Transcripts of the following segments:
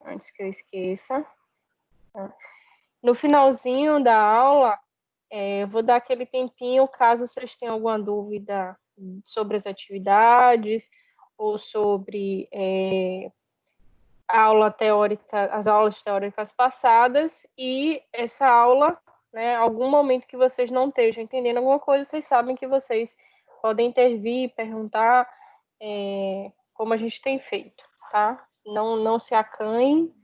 antes que eu esqueça. No finalzinho da aula, eu vou dar aquele tempinho, caso vocês tenham alguma dúvida sobre as atividades ou sobre a aula teórica, as aulas teóricas passadas, e essa aula, né, algum momento que vocês não estejam entendendo alguma coisa, vocês sabem que vocês podem intervir, perguntar, como a gente tem feito, tá? Não se acanhem,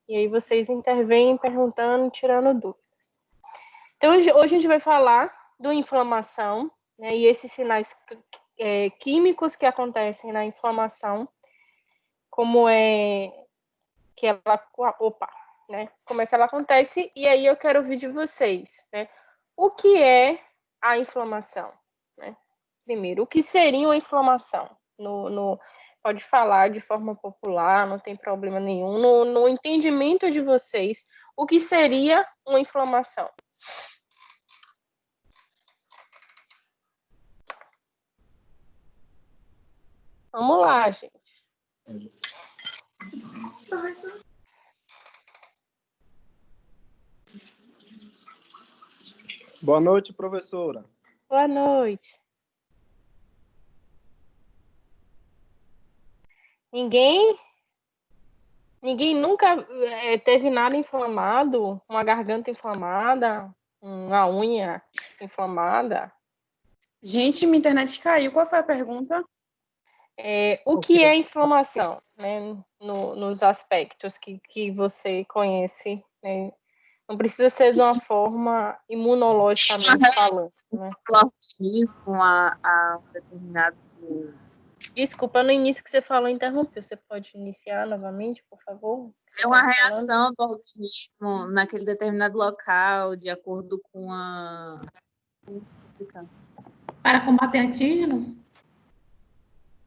e aí vocês intervêm perguntando, tirando dúvidas. Então, hoje a gente vai falar da inflamação, né, e esses sinais químicos que acontecem na inflamação, como é que ela, né, como é que ela acontece, e aí eu quero ouvir de vocês, né, o que é a inflamação, né? Primeiro, o que seria uma inflamação? Pode falar de forma popular, não tem problema nenhum. No entendimento de vocês, o que seria uma inflamação? Vamos lá, gente. Boa noite, professora. Boa noite. Ninguém nunca teve nada inflamado? Uma garganta inflamada? Uma unha inflamada? Gente, minha internet caiu. Qual foi a pergunta? O que é inflamação, né? Nos aspectos que você conhece, né? Não precisa ser de uma forma imunologicamente falando, né? A determinado... Desculpa, no início que você falou, interrompeu. Você pode iniciar novamente, por favor? É uma reação do organismo naquele determinado local, de acordo com a... Para combater antígenos?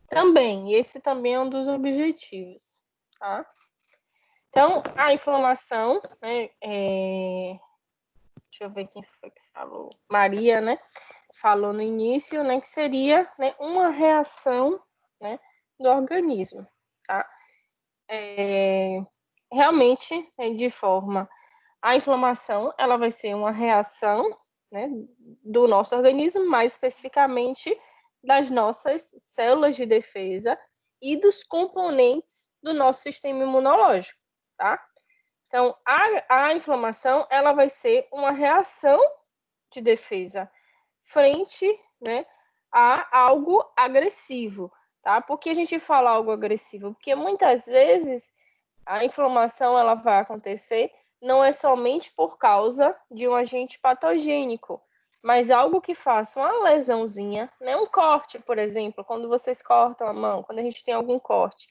Também, esse também é um dos objetivos, tá? Então, a inflamação, né, deixa eu ver quem foi que falou. Maria, né? Falou no início, né, que seria, né, uma reação, né, do organismo, tá? Realmente, de forma... A inflamação, ela vai ser uma reação, né, do nosso organismo, mais especificamente das nossas células de defesa e dos componentes do nosso sistema imunológico, tá? Então, a inflamação, ela vai ser uma reação de defesa frente, né, a algo agressivo, tá? Por que a gente fala algo agressivo? Porque muitas vezes a inflamação, ela vai acontecer não é somente por causa de um agente patogênico, mas algo que faça uma lesãozinha, né? Um corte, por exemplo, quando vocês cortam a mão, quando a gente tem algum corte,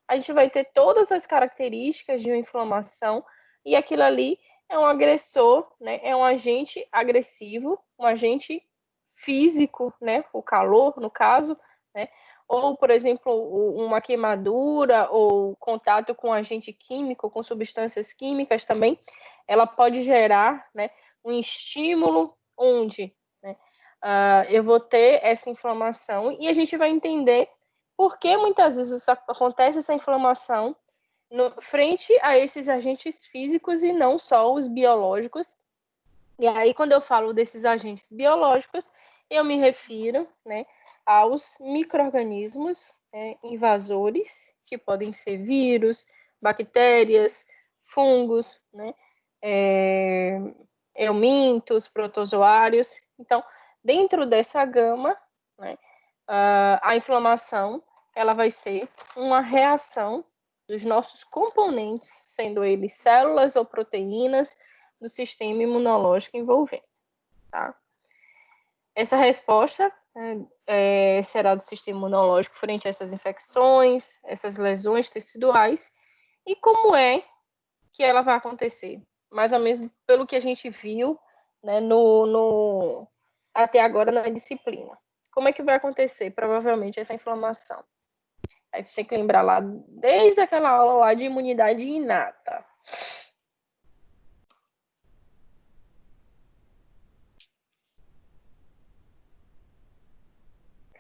a gente vai ter todas as características de uma inflamação, e aquilo ali é um agressor, né? É um agente agressivo, um agente físico, né? O calor, no caso, né? Ou, por exemplo, uma queimadura ou contato com agente químico, com substâncias químicas também, ela pode gerar, né, um estímulo onde, né, eu vou ter essa inflamação, e a gente vai entender por que muitas vezes acontece essa inflamação frente a esses agentes físicos e não só os biológicos. E aí, quando eu falo desses agentes biológicos, eu me refiro, né, aos micro-organismos, né, invasores, que podem ser vírus, bactérias, fungos, né, eumintos, protozoários. Então, dentro dessa gama, né, a inflamação, ela vai ser uma reação dos nossos componentes, sendo eles células ou proteínas, do sistema imunológico envolvente, tá? Essa resposta será do sistema imunológico frente a essas infecções, essas lesões teciduais, e como é que ela vai acontecer? Mais ou menos pelo que a gente viu, né, até agora na disciplina. Como é que vai acontecer, provavelmente, essa inflamação? Aí você tem que lembrar lá, desde aquela aula lá de imunidade inata.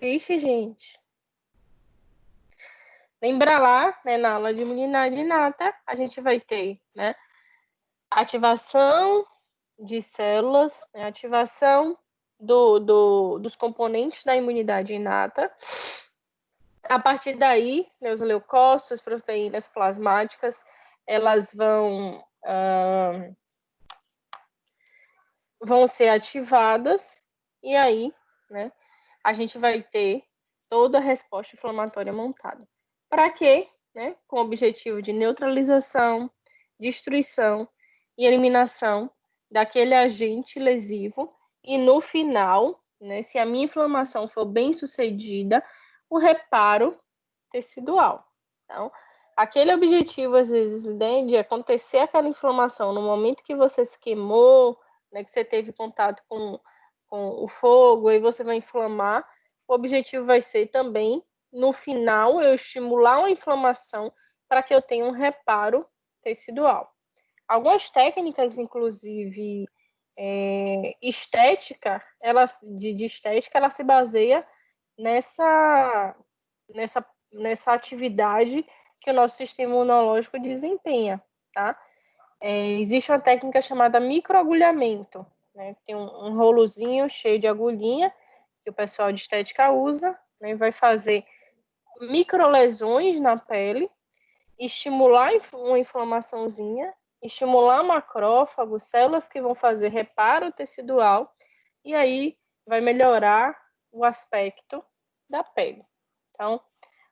Ixi, gente. Lembra lá, né, na aula de imunidade inata, a gente vai ter, né, ativação de células, né, ativação dos componentes da imunidade inata. A partir daí, né, os leucócitos, proteínas plasmáticas, elas vão ser ativadas, e aí, né, a gente vai ter toda a resposta inflamatória montada. Para quê? Né? Com o objetivo de neutralização, destruição e eliminação daquele agente lesivo, e no final, né, se a minha inflamação for bem sucedida, o reparo tecidual. Então, aquele objetivo, às vezes, né, de acontecer aquela inflamação no momento que você se queimou, né, que você teve contato com o fogo, aí você vai inflamar, o objetivo vai ser também, no final, eu estimular uma inflamação para que eu tenha um reparo tecidual. Algumas técnicas, inclusive, estética, de estética, ela se baseia nessa atividade que o nosso sistema imunológico desempenha, tá? Existe uma técnica chamada microagulhamento, né? Tem um rolozinho cheio de agulhinha que o pessoal de estética usa, né? Vai fazer microlesões na pele, estimular uma inflamaçãozinha, estimular macrófagos, células que vão fazer reparo tecidual, e aí vai melhorar o aspecto da pele. Então,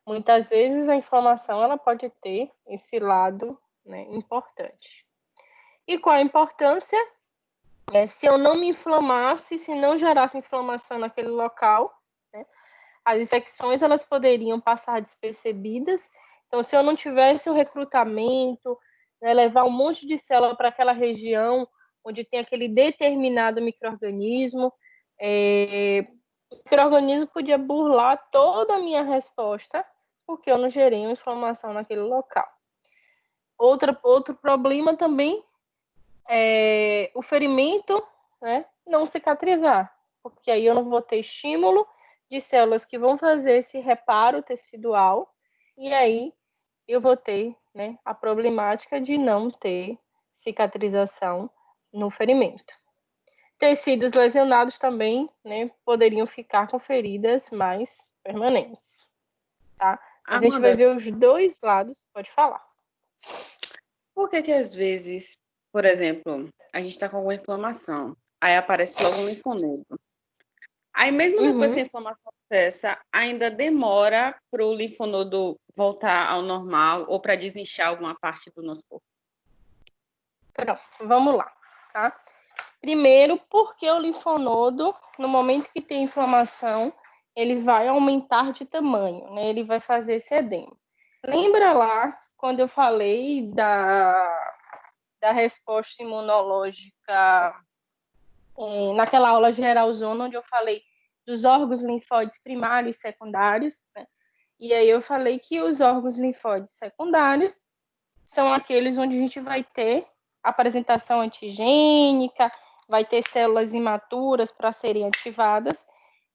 muitas vezes a inflamação ela pode ter esse lado, né, importante. E qual a importância? Se eu não me inflamasse, se não gerasse inflamação naquele local, né, as infecções elas poderiam passar despercebidas. Então, se eu não tivesse o recrutamento, né, levar um monte de célula para aquela região onde tem aquele determinado micro-organismo, o micro-organismo podia burlar toda a minha resposta, porque eu não gerei uma inflamação naquele local. Outro problema também é o ferimento, né, não cicatrizar, porque aí eu não vou ter estímulo de células que vão fazer esse reparo tecidual, e aí eu vou ter, né, a problemática de não ter cicatrização no ferimento. Tecidos lesionados também, né, poderiam ficar com feridas mais permanentes, tá? A gente vai ver os dois lados, pode falar. Por que às vezes, por exemplo, a gente está com alguma inflamação, aí aparece logo um linfonodo. Aí mesmo depois que a inflamação cessa, ainda demora para o linfonodo voltar ao normal ou para desinchar alguma parte do nosso corpo? Pronto, vamos lá, tá? Primeiro, porque o linfonodo, no momento que tem inflamação, ele vai aumentar de tamanho, né? Ele vai fazer esse edema. Lembra lá quando eu falei da resposta imunológica naquela aula geralzona, onde eu falei dos órgãos linfóides primários e secundários, né? E aí eu falei que os órgãos linfóides secundários são aqueles onde a gente vai ter apresentação antigênica, vai ter células imaturas para serem ativadas.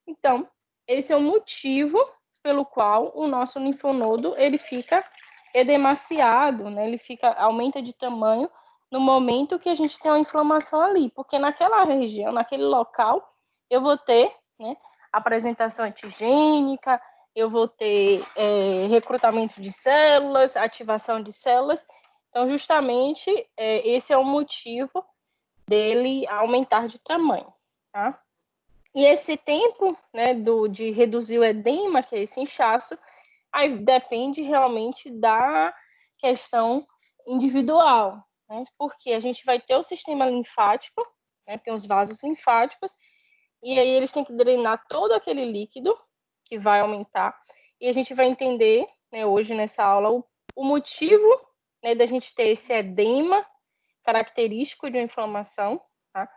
Então, esse é o motivo pelo qual o nosso linfonodo ele fica edemaciado, né? Ele aumenta de tamanho no momento que a gente tem uma inflamação ali, porque naquela região, naquele local, eu vou ter, né, apresentação antigênica, eu vou ter recrutamento de células, ativação de células. Então, justamente, esse é o motivo dele aumentar de tamanho, tá? E esse tempo, né, de reduzir o edema, que é esse inchaço, aí depende realmente da questão individual, né? Porque a gente vai ter o sistema linfático, né, tem os vasos linfáticos, e aí eles têm que drenar todo aquele líquido que vai aumentar, e a gente vai entender, né, hoje nessa aula o motivo, né, da gente ter esse edema característico de uma inflamação, tá?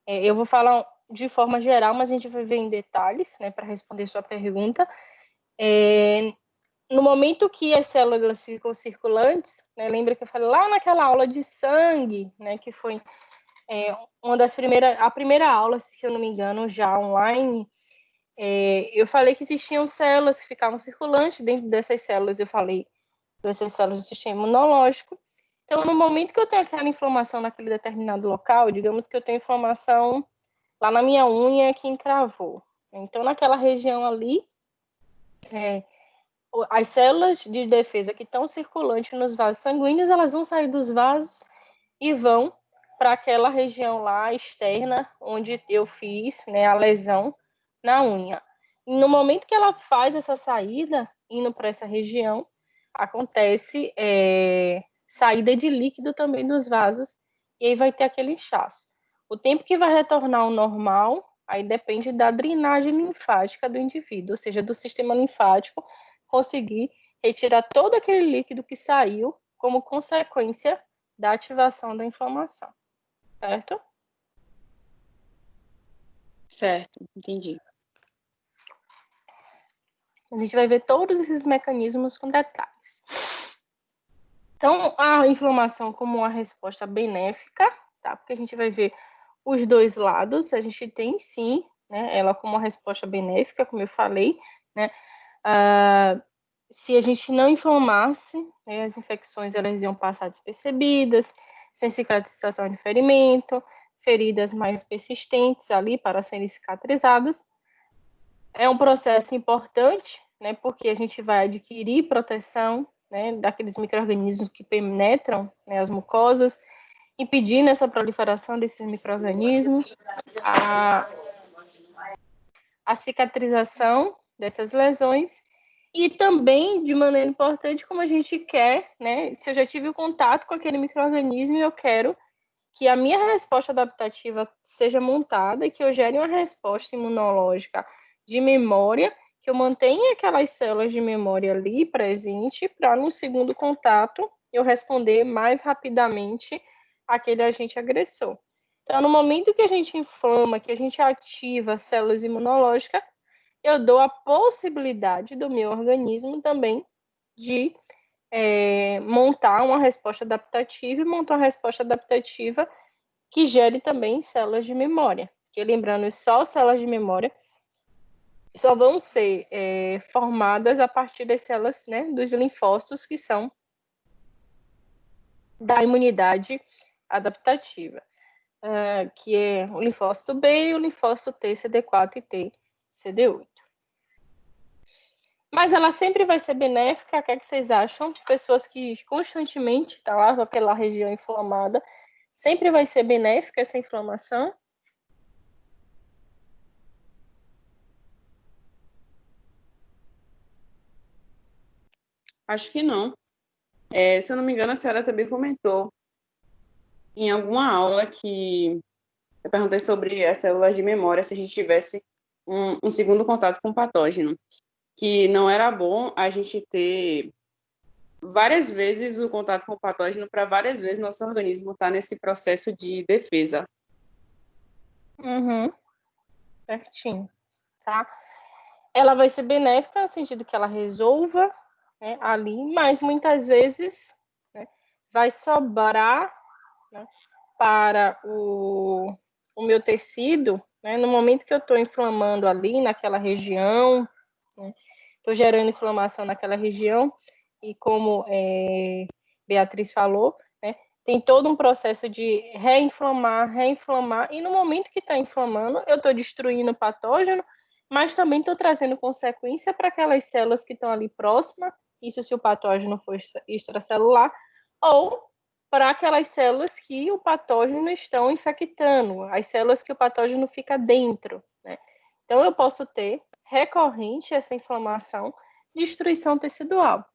Eu vou falar de forma geral, mas a gente vai ver em detalhes, né, para responder sua pergunta. No momento que as células ficam circulantes, né, lembra que eu falei lá naquela aula de sangue, né, que foi uma das a primeira aula, se eu não me engano, já online, eu falei que existiam células que ficavam circulantes. Dentro dessas células eu falei dessas células do sistema imunológico. Então, no momento que eu tenho aquela inflamação naquele determinado local, digamos que eu tenho inflamação lá na minha unha que encravou. Então, naquela região ali, as células de defesa que estão circulantes nos vasos sanguíneos, elas vão sair dos vasos e vão para aquela região lá externa, onde eu fiz, né, a lesão na unha. E no momento que ela faz essa saída, indo para essa região, acontece saída de líquido também dos vasos, e aí vai ter aquele inchaço. O tempo que vai retornar ao normal, aí depende da drenagem linfática do indivíduo, ou seja, do sistema linfático conseguir retirar todo aquele líquido que saiu como consequência da ativação da inflamação, certo? Certo, entendi. A gente vai ver todos esses mecanismos com detalhes. Então, a inflamação como uma resposta benéfica, tá? Porque a gente vai ver os dois lados. A gente tem, sim, né, ela como uma resposta benéfica, como eu falei, né? Se a gente não inflamasse, né, as infecções elas iam passar despercebidas, sem cicatrização de ferimento, feridas mais persistentes ali para serem cicatrizadas. É um processo importante, né, porque a gente vai adquirir proteção, né, daqueles micro-organismos que penetram, né, as mucosas, impedindo essa proliferação desses micro-organismos, a cicatrização dessas lesões e também, de maneira importante, como a gente quer, né, se eu já tive o contato com aquele micro-organismo, eu quero que a minha resposta adaptativa seja montada e que eu gere uma resposta imunológica de memória, que eu mantenha aquelas células de memória ali presente para no segundo contato eu responder mais rapidamente aquele agente agressor. Então, no momento que a gente inflama, que a gente ativa as células imunológicas, eu dou a possibilidade do meu organismo também de montar uma resposta adaptativa e montar uma resposta adaptativa que gere também células de memória. Que lembrando, só células de memória só vão ser formadas a partir das células, né, dos linfócitos que são da imunidade adaptativa, que é o linfócito B e o linfócito T, CD4 e T, CD8. Mas ela sempre vai ser benéfica, o que é que vocês acham? Pessoas que constantemente estão lá com aquela região inflamada, sempre vai ser benéfica essa inflamação? Acho que não. Se eu não me engano, a senhora também comentou em alguma aula que eu perguntei sobre as células de memória, se a gente tivesse um segundo contato com o patógeno, que não era bom a gente ter várias vezes o contato com o patógeno para várias vezes nosso organismo estar nesse processo de defesa. Certinho, tá? Ela vai ser benéfica no sentido que ela resolva, né, ali, mas muitas vezes, né, vai sobrar, né, para o meu tecido, né, no momento que eu estou inflamando ali naquela região, estou gerando inflamação naquela região, e como Beatriz falou, né, tem todo um processo de reinflamar, e no momento que está inflamando, eu estou destruindo o patógeno, mas também estou trazendo consequência para aquelas células que estão ali próximas, isso se o patógeno for extracelular, ou para aquelas células que o patógeno estão infectando, as células que o patógeno fica dentro, né? Então, eu posso ter recorrente essa inflamação, destruição tecidual.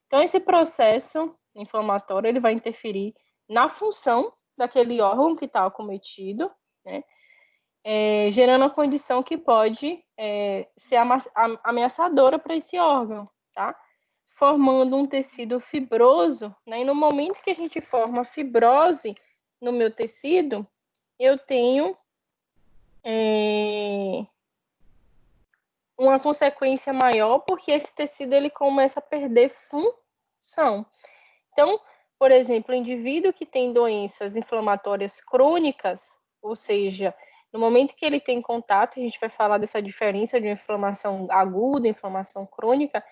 Então, esse processo inflamatório, ele vai interferir na função daquele órgão que está acometido, né? Gerando uma condição que pode ser ameaçadora para esse órgão, tá? Formando um tecido fibroso, né? E no momento que a gente forma fibrose no meu tecido, eu tenho uma consequência maior, porque esse tecido ele começa a perder função. Então, por exemplo, o indivíduo que tem doenças inflamatórias crônicas, ou seja, no momento que ele tem contato, a gente vai falar dessa diferença de uma inflamação aguda e inflamação crônica,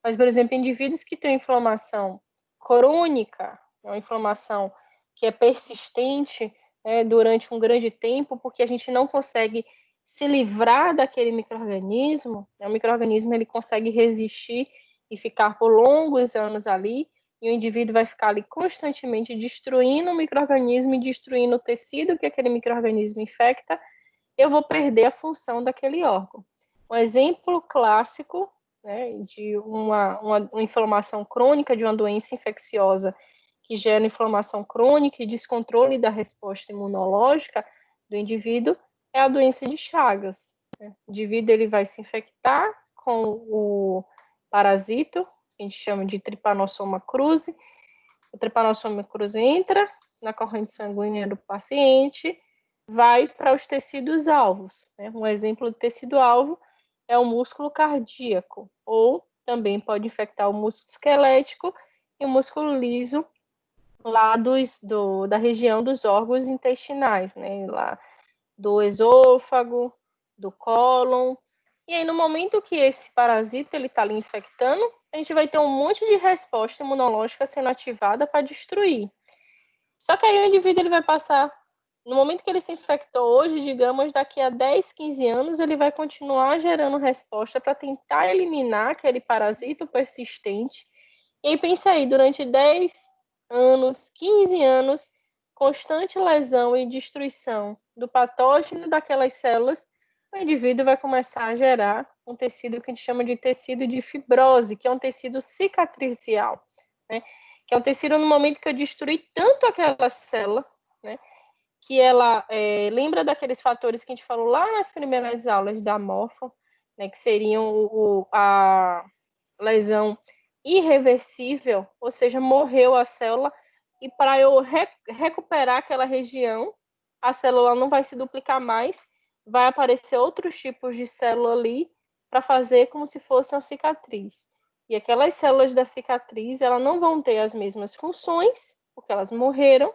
Mas, por exemplo, indivíduos que têm inflamação crônica, uma inflamação que é persistente, né, durante um grande tempo, porque a gente não consegue se livrar daquele micro-organismo, né, o micro-organismo ele consegue resistir e ficar por longos anos ali, e o indivíduo vai ficar ali constantemente destruindo o micro-organismo e destruindo o tecido que aquele micro-organismo infecta, eu vou perder a função daquele órgão. Um exemplo clássico, né, de uma inflamação crônica, de uma doença infecciosa que gera inflamação crônica e descontrole da resposta imunológica do indivíduo, é a doença de Chagas. Né? O indivíduo ele vai se infectar com o parasito, que a gente chama de Trypanosoma cruzi. O Trypanosoma cruzi entra na corrente sanguínea do paciente, vai para os tecidos alvos. Né? Um exemplo de tecido alvo é o músculo cardíaco, ou também pode infectar o músculo esquelético e o músculo liso lá da região dos órgãos intestinais, né? Lá do esôfago, do cólon. E aí, no momento que esse parasita ele está ali infectando, a gente vai ter um monte de resposta imunológica sendo ativada para destruir. Só que aí o indivíduo ele vai passar, no momento que ele se infectou hoje, digamos, daqui a 10, 15 anos, ele vai continuar gerando resposta para tentar eliminar aquele parasito persistente. E aí pensa aí, durante 10 anos, 15 anos, constante lesão e destruição do patógeno daquelas células, o indivíduo vai começar a gerar um tecido que a gente chama de tecido de fibrose, que é um tecido cicatricial, né? Que é um tecido no momento que eu destruí tanto aquela célula, né? Que ela lembra daqueles fatores que a gente falou lá nas primeiras aulas da morfo, né? Que seriam a lesão irreversível, ou seja, morreu a célula, e para eu recuperar aquela região, a célula não vai se duplicar mais, vai aparecer outros tipos de célula ali para fazer como se fosse uma cicatriz. E aquelas células da cicatriz, elas não vão ter as mesmas funções, porque elas morreram,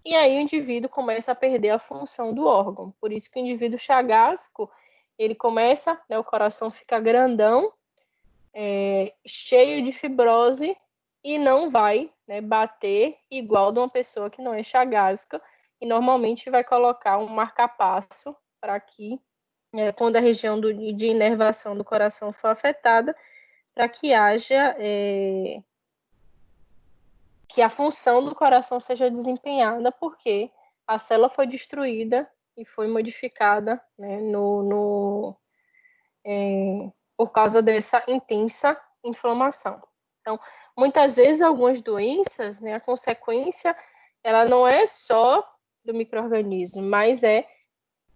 e aí o indivíduo começa a perder a função do órgão. Por isso que o indivíduo chagásico, ele começa, né, o coração fica grandão, cheio de fibrose e não vai, né, bater igual de uma pessoa que não é chagásica, e normalmente vai colocar um marca-passo para que, quando a região de inervação do coração for afetada, para que haja que a função do coração seja desempenhada, porque a célula foi destruída e foi modificada, né, por causa dessa intensa inflamação. Então, muitas vezes, algumas doenças, né, a consequência, ela não é só do micro-organismo, mas é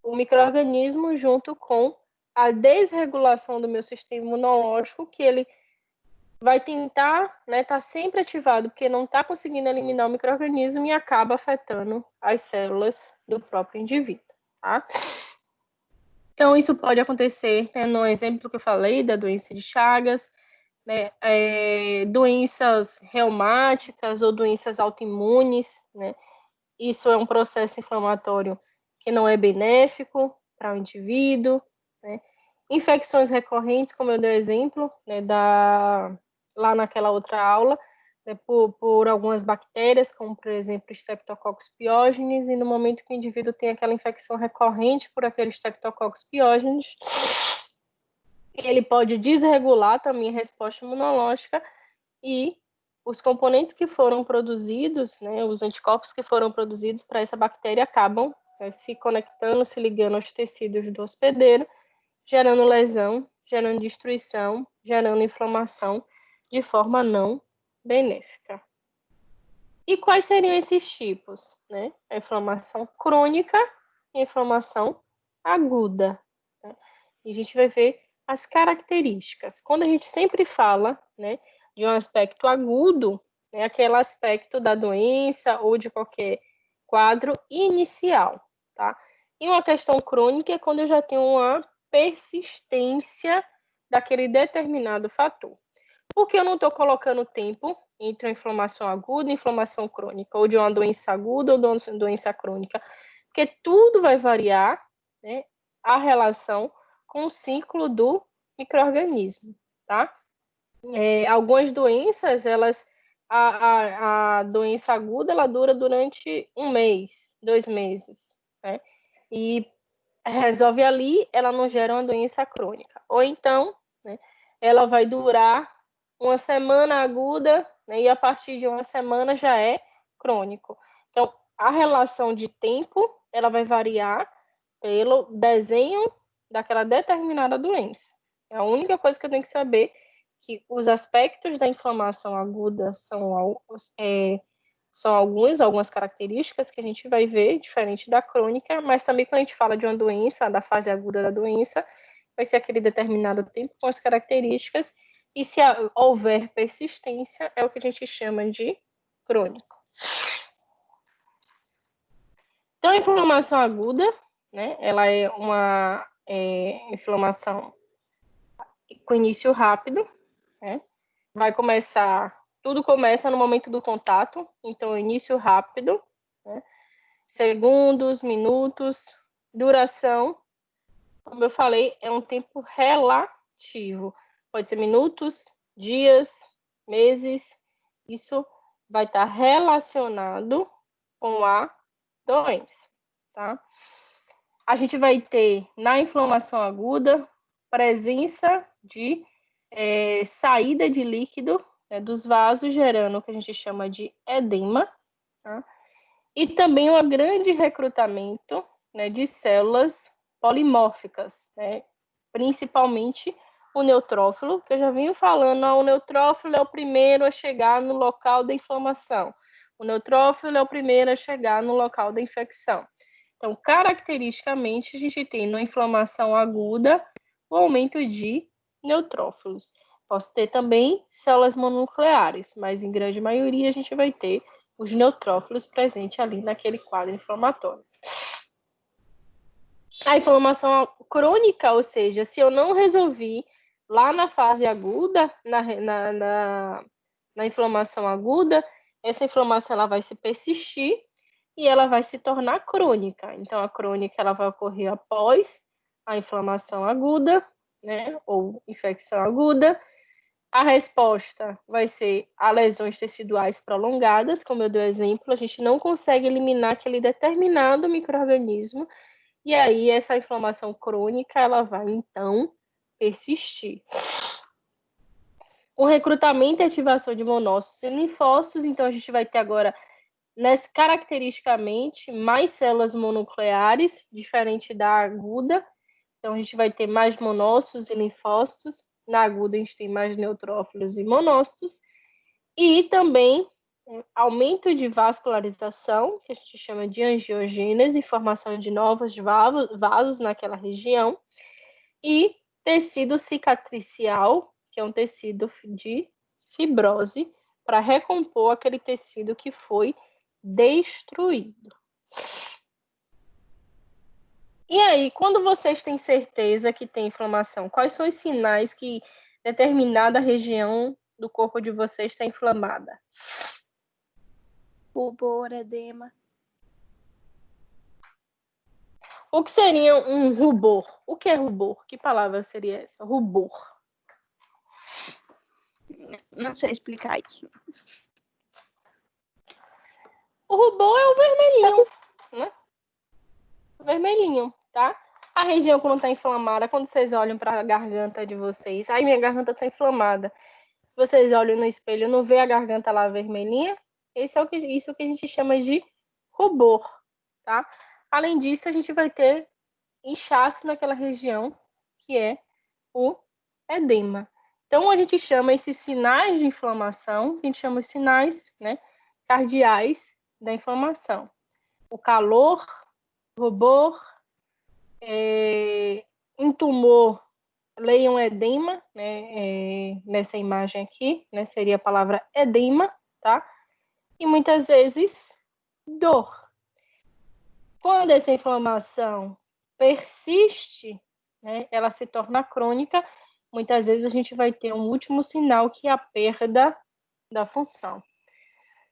o micro-organismo junto com a desregulação do meu sistema imunológico, que ele vai tentar, né, tá sempre ativado, porque não está conseguindo eliminar o micro-organismo e acaba afetando as células do próprio indivíduo, tá? Então, isso pode acontecer, né, no exemplo que eu falei da doença de Chagas, né, doenças reumáticas ou doenças autoimunes, né? Isso é um processo inflamatório que não é benéfico para o indivíduo, né? Infecções recorrentes, como eu dei exemplo, né, lá naquela outra aula, né, por algumas bactérias, como, por exemplo, Streptococcus pyogenes, e no momento que o indivíduo tem aquela infecção recorrente por aquele Streptococcus pyogenes, ele pode desregular também a resposta imunológica e os componentes que foram produzidos, né, os anticorpos que foram produzidos para essa bactéria acabam se conectando, se ligando aos tecidos do hospedeiro, gerando lesão, gerando destruição, gerando inflamação de forma não benéfica. E quais seriam esses tipos? Né? A inflamação crônica e a inflamação aguda. Né? E a gente vai ver as características. Quando a gente sempre fala, né, de um aspecto agudo, né, aquele aspecto da doença ou de qualquer quadro inicial, tá? E uma questão crônica é quando eu já tenho uma persistência daquele determinado fator. Por que eu não estou colocando tempo entre uma inflamação aguda e inflamação crônica, ou de uma doença aguda ou de uma doença crônica? Porque tudo vai variar, né, a relação com o ciclo do micro-organismo, tá? Algumas doenças, a doença aguda, ela dura durante 1 mês, 2 meses, né? E resolve ali, ela não gera uma doença crônica. Ou então, né, ela vai durar 1 semana aguda, né, e a partir de 1 semana já é crônico. Então, a relação de tempo, ela vai variar pelo desenho daquela determinada doença. É a única coisa que eu tenho que saber, que os aspectos da inflamação aguda são algumas características que a gente vai ver, diferente da crônica, mas também quando a gente fala de uma doença, da fase aguda da doença, vai ser aquele determinado tempo com as características, e se houver persistência, é o que a gente chama de crônico. Então, a inflamação aguda, né, ela é uma inflamação com início rápido, né? Tudo começa no momento do contato, então início rápido, né? Segundos, minutos, duração, como eu falei, é um tempo relativo. Pode ser minutos, dias, meses, isso vai estar relacionado com a doença, tá? A gente vai ter, na inflamação aguda, presença de saída de líquido, né, dos vasos, gerando o que a gente chama de edema, tá? E também um grande recrutamento, né, de células polimórficas, né, principalmente o neutrófilo, que eu já venho falando, o neutrófilo é o primeiro a chegar no local da inflamação. O neutrófilo é o primeiro a chegar no local da infecção. Então, caracteristicamente, a gente tem na inflamação aguda o aumento de neutrófilos. Posso ter também células mononucleares, mas em grande maioria a gente vai ter os neutrófilos presentes ali naquele quadro inflamatório. A inflamação crônica, ou seja, se eu não resolvi lá na fase aguda, na inflamação aguda, essa inflamação ela vai se persistir e ela vai se tornar crônica. Então, a crônica ela vai ocorrer após a inflamação aguda, né, ou infecção aguda. A resposta vai ser a lesões teciduais prolongadas, como eu dei o exemplo, a gente não consegue eliminar aquele determinado micro-organismo, e aí essa inflamação crônica, ela vai, então, persistir. O recrutamento e ativação de monócitos e linfócitos, então a gente vai ter agora, caracteristicamente, mais células mononucleares, diferente da aguda, então a gente vai ter mais monócitos e linfócitos. Na aguda, a gente tem mais neutrófilos e monócitos. E também aumento de vascularização, que a gente chama de angiogênese, formação de novos vasos naquela região. E tecido cicatricial, que é um tecido de fibrose, para recompor aquele tecido que foi destruído. E aí, quando vocês têm certeza que tem inflamação, quais são os sinais que determinada região do corpo de vocês está inflamada? Rubor, edema. O que seria um rubor? O que é rubor? Que palavra seria essa? Rubor. Não sei explicar isso. O rubor é o vermelhinho, né? O vermelhinho, tá? A região quando está inflamada, quando vocês olham para a garganta de vocês, ai, minha garganta está inflamada. Vocês olham no espelho, não vê a garganta lá vermelhinha? Isso que a gente chama de rubor, tá? Além disso, a gente vai ter inchaço naquela região, que é o edema. Então, a gente chama esses sinais de inflamação, a gente chama os sinais, né, cardeais da inflamação. O calor, rubor, um tumor, leiam edema, né, nessa imagem aqui, né, seria a palavra edema, tá? E muitas vezes dor. Quando essa inflamação persiste, né, ela se torna crônica, muitas vezes a gente vai ter um último sinal, que é a perda da função.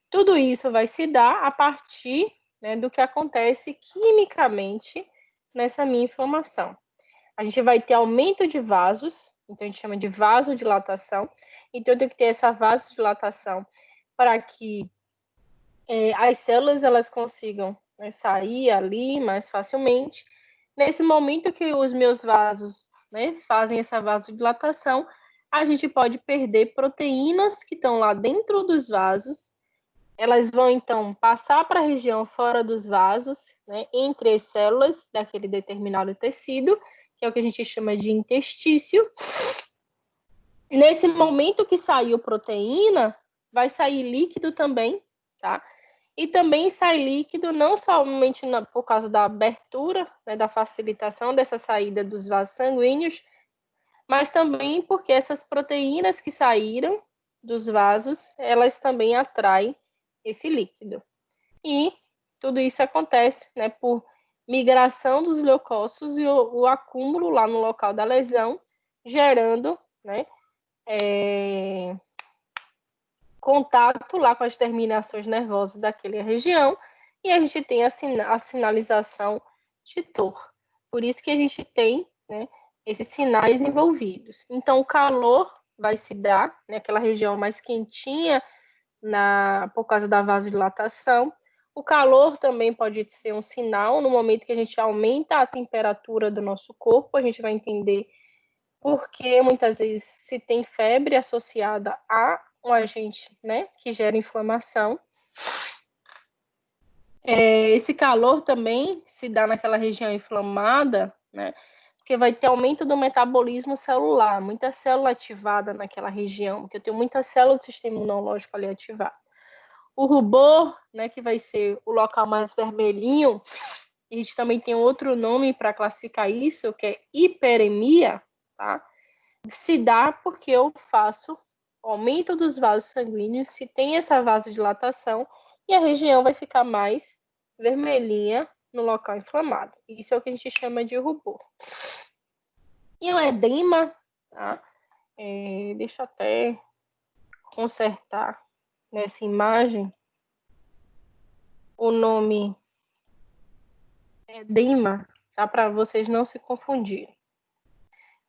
Tudo isso vai se dar a partir, né, do que acontece quimicamente nessa minha inflamação. A gente vai ter aumento de vasos, então a gente chama de vasodilatação. Então, eu tenho que ter essa vasodilatação para que as células elas consigam, né, sair ali mais facilmente. Nesse momento que os meus vasos, né, fazem essa vasodilatação, a gente pode perder proteínas que estão lá dentro dos vasos. Elas vão, então, passar para a região fora dos vasos, né, entre as células daquele determinado tecido, que é o que a gente chama de interstício. Nesse momento que saiu proteína, vai sair líquido também, tá? E também sai líquido não somente por causa da abertura, né, da facilitação dessa saída dos vasos sanguíneos, mas também porque essas proteínas que saíram dos vasos, elas também atraem esse líquido. E tudo isso acontece, né, por migração dos leucócitos e o acúmulo lá no local da lesão, gerando, né, contato lá com as terminações nervosas daquela região, e a gente tem a sinalização de dor. Por isso que a gente tem, né, esses sinais envolvidos. Então, o calor vai se dar naquela região mais quentinha por causa da vasodilatação. O calor também pode ser um sinal. No momento que a gente aumenta a temperatura do nosso corpo, a gente vai entender por que muitas vezes se tem febre associada a um agente, né, que gera inflamação. Esse calor também se dá naquela região inflamada, né, porque vai ter aumento do metabolismo celular, muita célula ativada naquela região, porque eu tenho muita célula do sistema imunológico ali ativada. O rubor, né, que vai ser o local mais vermelhinho, a gente também tem outro nome para classificar isso, que é hiperemia, tá? Se dá porque eu faço aumento dos vasos sanguíneos, se tem essa vasodilatação, e a região vai ficar mais vermelhinha no local inflamado. Isso é o que a gente chama de rubor. E o edema, tá? Deixa eu até consertar nessa imagem. O nome edema, tá? Para vocês não se confundirem.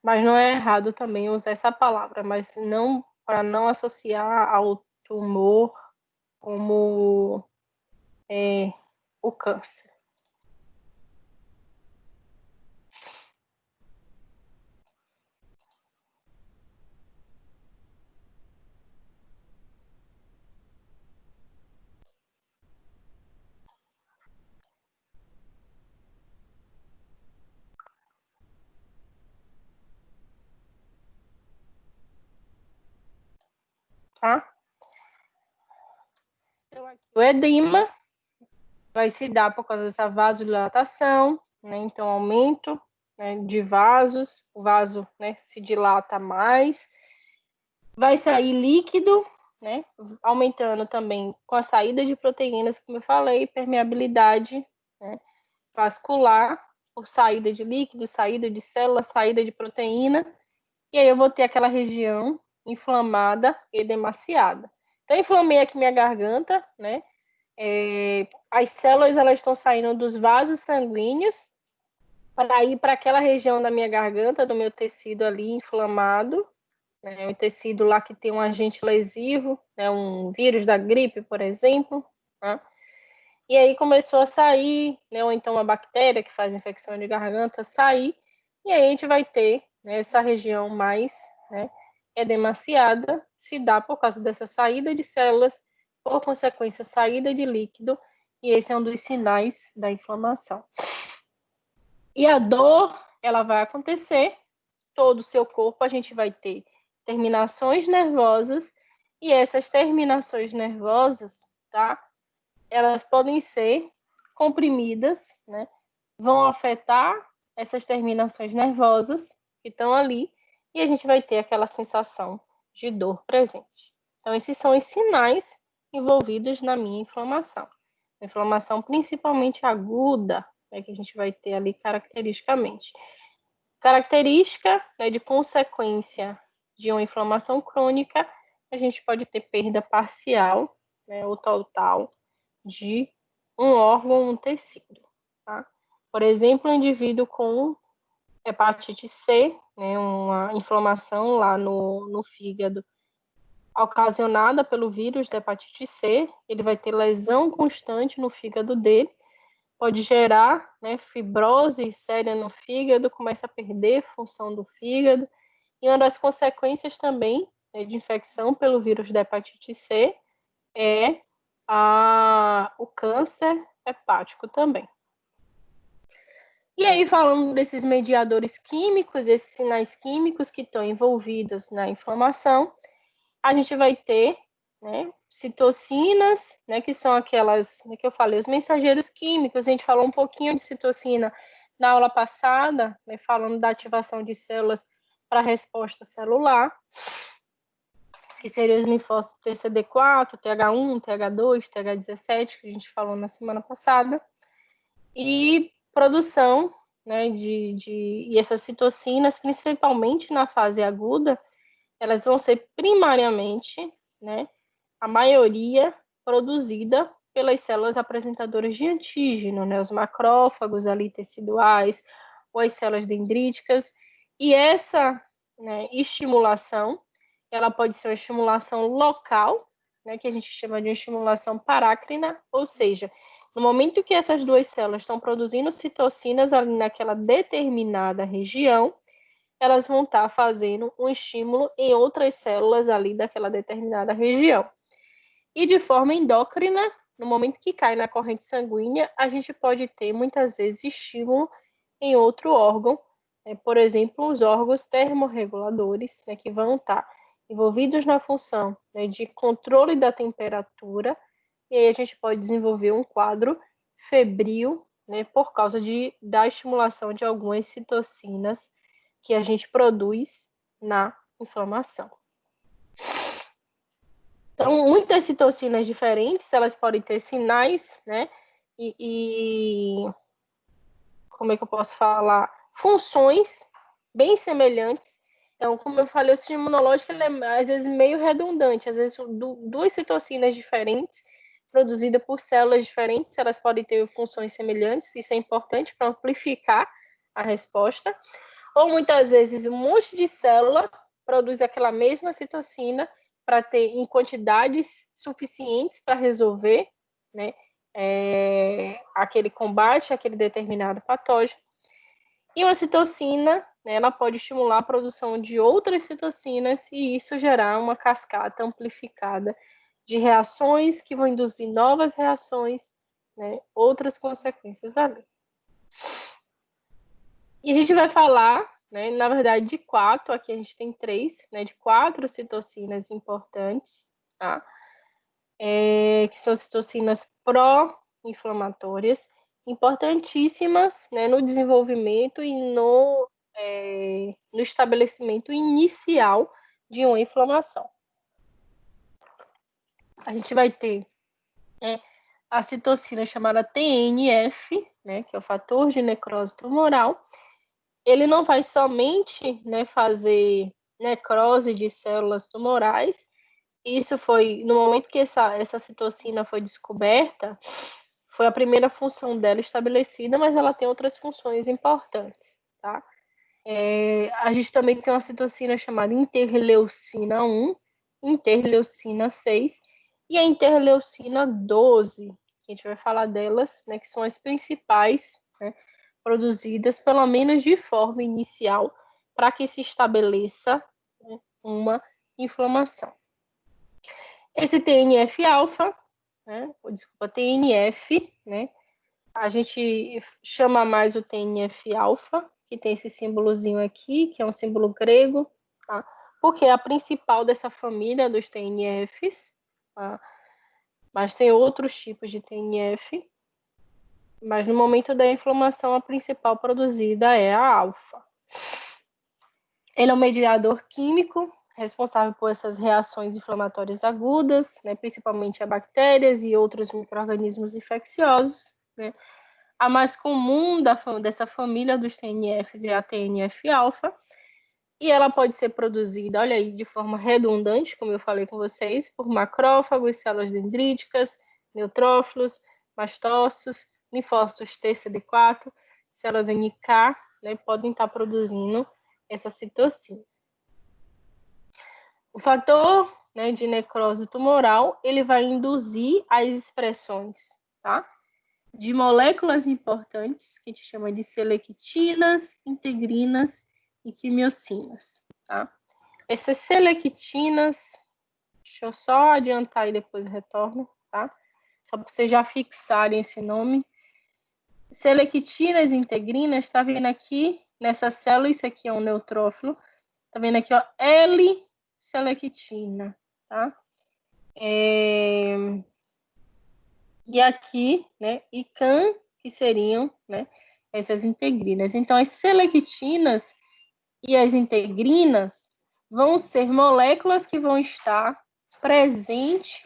Mas não é errado também usar essa palavra, mas não para não associar ao tumor como o câncer. Tá? Então, aqui, o edema vai se dar por causa dessa vasodilatação, né? Então, aumento, né, de vasos, o vaso, né, se dilata mais, vai sair líquido, né, aumentando também com a saída de proteínas, como eu falei, permeabilidade, né, vascular, por saída de líquido, saída de célula, saída de proteína, e aí eu vou ter aquela região inflamada, edemaciada. Então, eu inflamei aqui minha garganta, né? As células elas estão saindo dos vasos sanguíneos para ir para aquela região da minha garganta, do meu tecido ali inflamado, né? O tecido lá que tem um agente lesivo, né? Um vírus da gripe, por exemplo, né? E aí começou a sair, né? Ou então uma bactéria que faz infecção de garganta sair, e aí a gente vai ter, né, essa região mais, né, edemaciada, se dá por causa dessa saída de células, por consequência, saída de líquido, e esse é um dos sinais da inflamação. E a dor, ela vai acontecer, todo o seu corpo, a gente vai ter terminações nervosas, e essas terminações nervosas, tá? Elas podem ser comprimidas, né? Vão afetar essas terminações nervosas que estão ali, e a gente vai ter aquela sensação de dor presente. Então, esses são os sinais envolvidos na minha inflamação. A inflamação principalmente aguda, né, que a gente vai ter ali caracteristicamente. Característica, né, de consequência de uma inflamação crônica, a gente pode ter perda parcial, né, ou total, de um órgão, um tecido. Tá? Por exemplo, um indivíduo com hepatite C, né, uma inflamação lá no fígado, ocasionada pelo vírus da hepatite C, ele vai ter lesão constante no fígado dele, pode gerar, né, fibrose séria no fígado, começa a perder função do fígado, e uma das consequências também, né, de infecção pelo vírus da hepatite C é o câncer hepático também. E aí, falando desses mediadores químicos, esses sinais químicos que estão envolvidos na inflamação, a gente vai ter, né, citocinas, né, que são aquelas, né, que eu falei, os mensageiros químicos. A gente falou um pouquinho de citocina na aula passada, né, falando da ativação de células para resposta celular, que seriam os linfócitos TCD4, TH1, TH2, TH17, que a gente falou na semana passada, e produção, né, e essas citocinas, principalmente na fase aguda, elas vão ser primariamente, né, a maioria produzida pelas células apresentadoras de antígeno, né, os macrófagos ali teciduais, ou as células dendríticas, e essa, né, estimulação, ela pode ser uma estimulação local, né, que a gente chama de uma estimulação parácrina, ou seja, no momento que essas duas células estão produzindo citocinas ali naquela determinada região, elas vão estar fazendo um estímulo em outras células ali daquela determinada região. E de forma endócrina, no momento que cai na corrente sanguínea, a gente pode ter muitas vezes estímulo em outro órgão, né? Por exemplo, os órgãos termorreguladores, né, que vão estar envolvidos na função, né, de controle da temperatura, e aí a gente pode desenvolver um quadro febril, né, por causa da estimulação de algumas citocinas que a gente produz na inflamação. Então, muitas citocinas diferentes, elas podem ter sinais, né, como é que eu posso falar? Funções bem semelhantes. Então, como eu falei, o sistema imunológico ele é, às vezes, meio redundante. Às vezes, duas citocinas diferentes, produzidas por células diferentes, elas podem ter funções semelhantes. Isso é importante para amplificar a resposta. Ou, muitas vezes, um monte de célula produz aquela mesma citocina para ter em quantidades suficientes para resolver, né, aquele combate, aquele determinado patógeno. E uma citocina, né, ela pode estimular a produção de outras citocinas e isso gerar uma cascata amplificada de reações que vão induzir novas reações, né, outras consequências ali. E a gente vai falar, né, na verdade, de 4, aqui a gente tem 3, né, de 4 citocinas importantes, tá? Que são citocinas pró-inflamatórias, importantíssimas, né, no desenvolvimento e no estabelecimento inicial de uma inflamação. A gente vai ter a citocina chamada TNF, né, que é o fator de necrose tumoral. Ele não vai somente, né, fazer necrose de células tumorais. Isso foi, no momento que essa citocina foi descoberta, foi a primeira função dela estabelecida, mas ela tem outras funções importantes, tá? A gente também tem uma citocina chamada interleucina 1, interleucina 6 e a interleucina 12, que a gente vai falar delas, né, que são as principais, né, produzidas, pelo menos de forma inicial, para que se estabeleça, né, uma inflamação. Esse TNF-alfa, né, desculpa, TNF, né, a gente chama mais o TNF-alfa, que tem esse símbolozinho aqui, que é um símbolo grego, tá? Porque é a principal dessa família dos TNFs, tá? Mas tem outros tipos de TNF, mas no momento da inflamação, a principal produzida é a alfa. Ele é um mediador químico responsável por essas reações inflamatórias agudas, né, principalmente a bactérias e outros micro-organismos infecciosos, né? A mais comum dessa família dos TNFs é a TNF-alfa, e ela pode ser produzida, olha aí, de forma redundante, como eu falei com vocês, por macrófagos, células dendríticas, neutrófilos, mastócitos, linfócitos TCD4, células NK, né, podem estar produzindo essa citocina. O fator, né, de necrose tumoral, ele vai induzir as expressões, tá? De moléculas importantes, que a gente chama de selectinas, integrinas e quimiocinas, tá? Essas selectinas, deixa eu só adiantar e depois retorno, tá? Só para vocês já fixarem esse nome. Selectinas e integrinas, tá vendo aqui nessa célula, isso aqui é um neutrófilo, tá vendo aqui, ó, L-selectina, tá? E aqui, né, ICAN, que seriam, né, essas integrinas. Então, as selectinas e as integrinas vão ser moléculas que vão estar presentes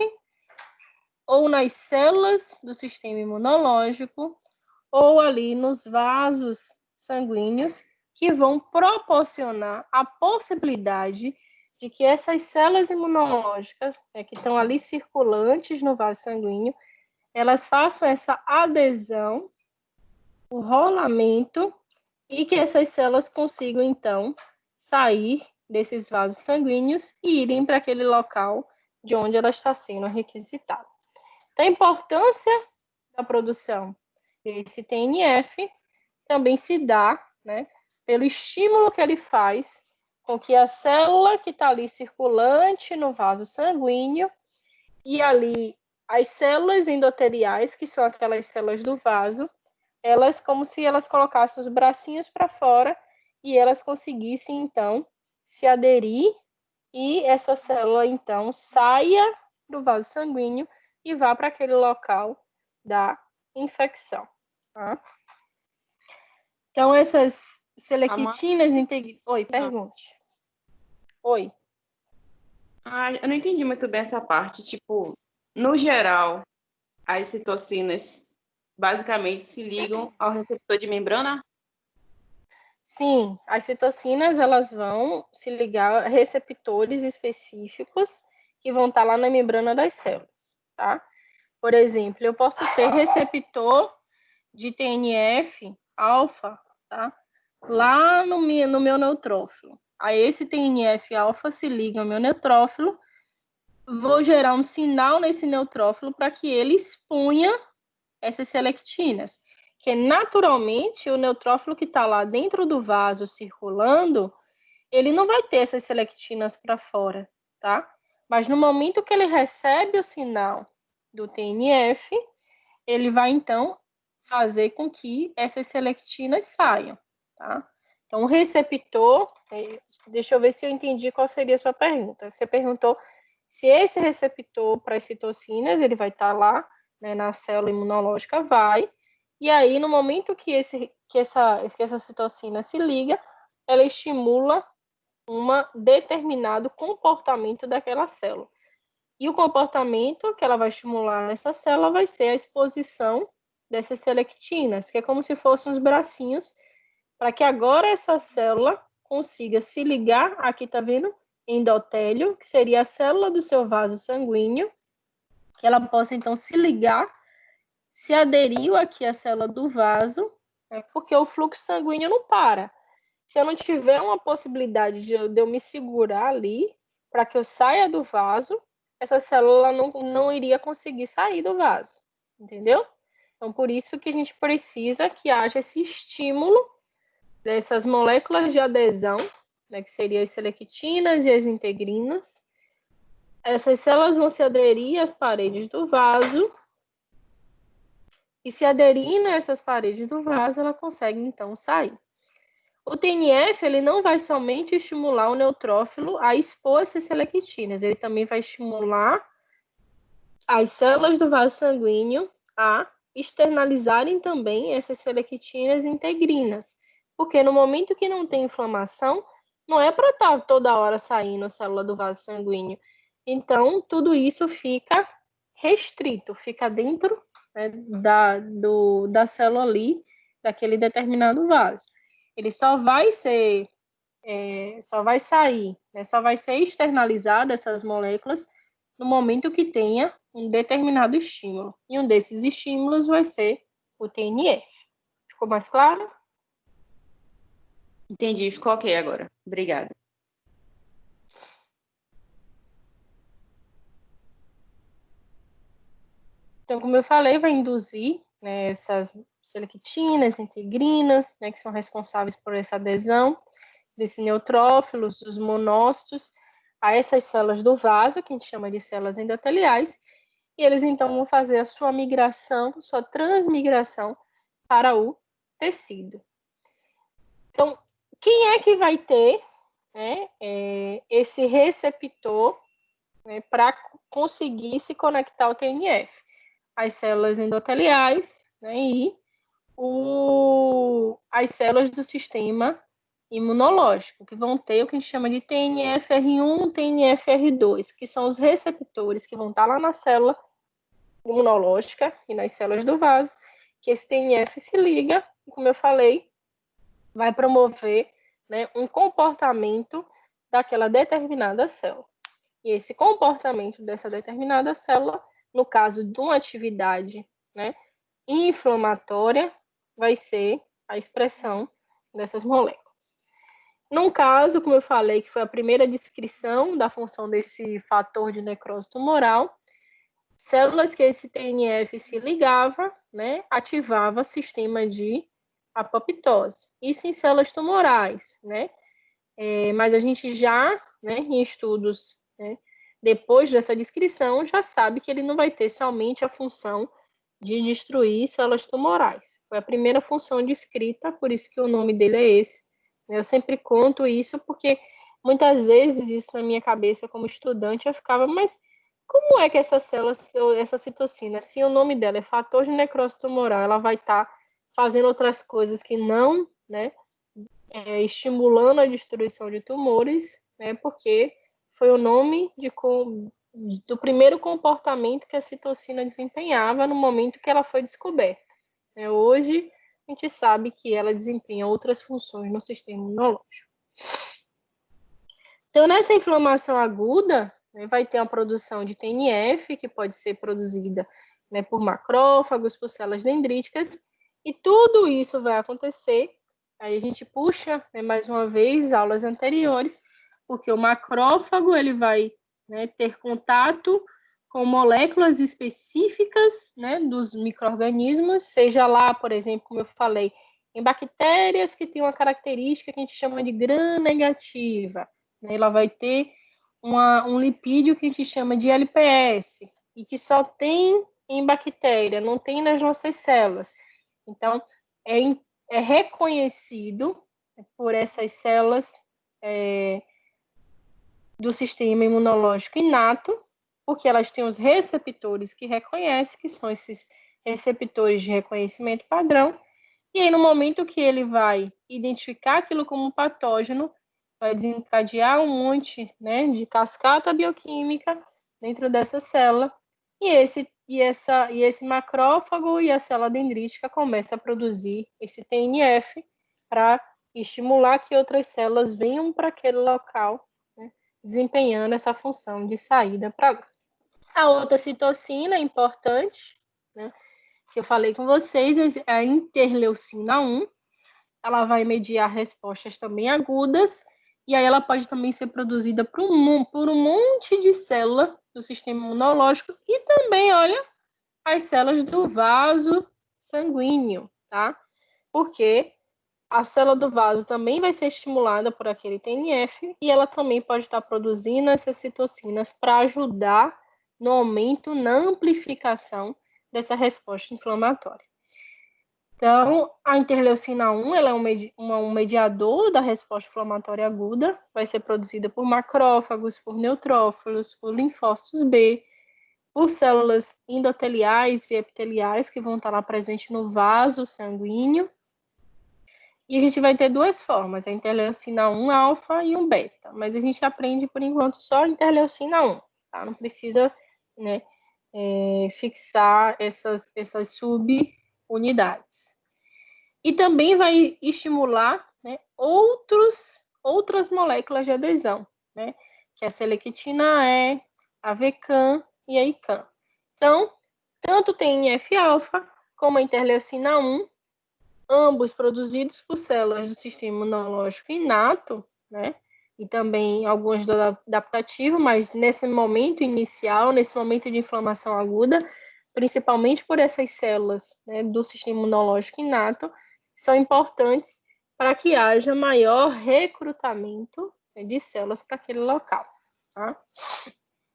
ou nas células do sistema imunológico ou ali nos vasos sanguíneos, que vão proporcionar a possibilidade de que essas células imunológicas, né, que estão ali circulantes no vaso sanguíneo, elas façam essa adesão, o rolamento, e que essas células consigam, então, sair desses vasos sanguíneos e irem para aquele local de onde ela está sendo requisitada. Então, a importância da produção desse TNF também se dá, né, pelo estímulo que ele faz com que a célula que está ali circulante no vaso sanguíneo e ali as células endoteliais, que são aquelas células do vaso, elas como se elas colocassem os bracinhos para fora e elas conseguissem, então, se aderir e essa célula, então, saia do vaso sanguíneo e vá para aquele local da infecção. Tá? Então, essas selectinas integrinas... Oi, pergunte. Oi. Eu não entendi muito bem essa parte. Tipo, no geral, as citocinas basicamente se ligam ao receptor de membrana? Sim, as citocinas elas vão se ligar a receptores específicos que vão estar lá na membrana das células, tá? Por exemplo, eu posso ter receptor de TNF-alfa, tá? Lá no meu neutrófilo. Aí esse TNF-alfa se liga ao meu neutrófilo, vou gerar um sinal nesse neutrófilo para que ele expunha essas selectinas, que naturalmente o neutrófilo que está lá dentro do vaso circulando, ele não vai ter essas selectinas para fora, tá? Mas no momento que ele recebe o sinal do TNF, ele vai então fazer com que essas selectinas saiam, tá? Então, o receptor, deixa eu ver se eu entendi qual seria a sua pergunta. Você perguntou se esse receptor para as citocinas, ele vai estar lá, né, na célula imunológica, vai, e aí no momento que essa citocina se liga, ela estimula um determinado comportamento daquela célula. E o comportamento que ela vai estimular nessa célula vai ser a exposição dessas selectinas, que é como se fossem os bracinhos, para que agora essa célula consiga se ligar, aqui tá vendo, endotélio, que seria a célula do seu vaso sanguíneo, que ela possa então se ligar, se aderiu aqui à célula do vaso, né, porque o fluxo sanguíneo não para. Se eu não tiver uma possibilidade de eu me segurar ali, para que eu saia do vaso, essa célula não iria conseguir sair do vaso, entendeu? Então, por isso que a gente precisa que haja esse estímulo dessas moléculas de adesão, né, que seriam as selectinas e as integrinas. Essas células vão se aderir às paredes do vaso, e se aderindo a essas paredes do vaso, ela consegue, então, sair. O TNF, ele não vai somente estimular o neutrófilo a expor essas selectinas, ele também vai estimular as células do vaso sanguíneo a externalizarem também essas selectinas integrinas, porque no momento que não tem inflamação, não é para estar toda hora saindo a célula do vaso sanguíneo. Então, tudo isso fica restrito, fica dentro, né, da célula ali, daquele determinado vaso. Ele só vai sair, né, só vai ser externalizada essas moléculas no momento que tenha um determinado estímulo. E um desses estímulos vai ser o TNF. Ficou mais claro? Entendi, ficou ok agora. Obrigada. Então, como eu falei, vai induzir, né, essas selectinas, integrinas, né, que são responsáveis por essa adesão desses neutrófilos, dos monócitos, a essas células do vaso, que a gente chama de células endoteliais, e eles então vão fazer a sua migração, sua transmigração para o tecido. Então, quem é que vai ter, né, esse receptor, né, para conseguir se conectar ao TNF? As células endoteliais, né, e as células do sistema imunológico, que vão ter o que a gente chama de TNFR1, TNFR2, que são os receptores que vão estar lá na célula imunológica e nas células do vaso, que esse TNF se liga, e como eu falei, vai promover, né, um comportamento daquela determinada célula. E esse comportamento dessa determinada célula, no caso de uma atividade, né, inflamatória, vai ser a expressão dessas moléculas. Num caso, como eu falei, que foi a primeira descrição da função desse fator de necrose tumoral, células que esse TNF se ligava, né, ativava o sistema de apoptose. Isso em células tumorais, né? Mas a gente já, né, em estudos, né, depois dessa descrição, já sabe que ele não vai ter somente a função de destruir células tumorais. Foi a primeira função descrita, por isso que o nome dele é esse. Eu sempre conto isso porque muitas vezes isso na minha cabeça como estudante eu ficava, mas como é que essa célula, essa citocina, se o nome dela é fator de necrose tumoral, ela vai estar fazendo outras coisas que não, né, estimulando a destruição de tumores, né, porque foi o nome do primeiro comportamento que a citocina desempenhava no momento que ela foi descoberta. Hoje, a gente sabe que ela desempenha outras funções no sistema imunológico. Então, nessa inflamação aguda, né, vai ter a produção de TNF, que pode ser produzida, né, por macrófagos, por células dendríticas, e tudo isso vai acontecer. Aí a gente puxa, né, mais uma vez, aulas anteriores, porque o macrófago ele vai, né, ter contato com moléculas específicas, né, dos micro-organismos, seja lá, por exemplo, como eu falei, em bactérias que têm uma característica que a gente chama de gram-negativa. Ela vai ter um lipídio que a gente chama de LPS, e que só tem em bactéria, não tem nas nossas células. Então, é reconhecido por essas células do sistema imunológico inato, porque elas têm os receptores que reconhecem, que são esses receptores de reconhecimento padrão, e aí no momento que ele vai identificar aquilo como patógeno, vai desencadear um monte, né, de cascata bioquímica dentro dessa célula, e esse macrófago e a célula dendrítica começam a produzir esse TNF para estimular que outras células venham para aquele local, né, desempenhando essa função de saída para lá. A outra citocina importante, né, que eu falei com vocês, é a interleucina 1. Ela vai mediar respostas também agudas, e aí ela pode também ser produzida por um monte de célula do sistema imunológico e também, olha, as células do vaso sanguíneo, tá? Porque a célula do vaso também vai ser estimulada por aquele TNF e ela também pode estar produzindo essas citocinas para ajudar no aumento, na amplificação dessa resposta inflamatória. Então, a interleucina 1 ela é um mediador da resposta inflamatória aguda, vai ser produzida por macrófagos, por neutrófilos, por linfócitos B, por células endoteliais e epiteliais que vão estar lá presentes no vaso sanguíneo. E a gente vai ter duas formas, a interleucina 1 alfa e 1 beta, mas a gente aprende por enquanto só a interleucina 1, tá? Não precisa, né, fixar essas subunidades. E também vai estimular, né, outras moléculas de adesão, né, que é a selectina E, a VCAM e a ICAM. Então, tanto o TNF-alfa como a interleucina 1, ambos produzidos por células do sistema imunológico inato, né, e também algumas do adaptativo, mas nesse momento inicial, nesse momento de inflamação aguda, principalmente por essas células, né, do sistema imunológico inato, são importantes para que haja maior recrutamento, né, de células para aquele local. Tá?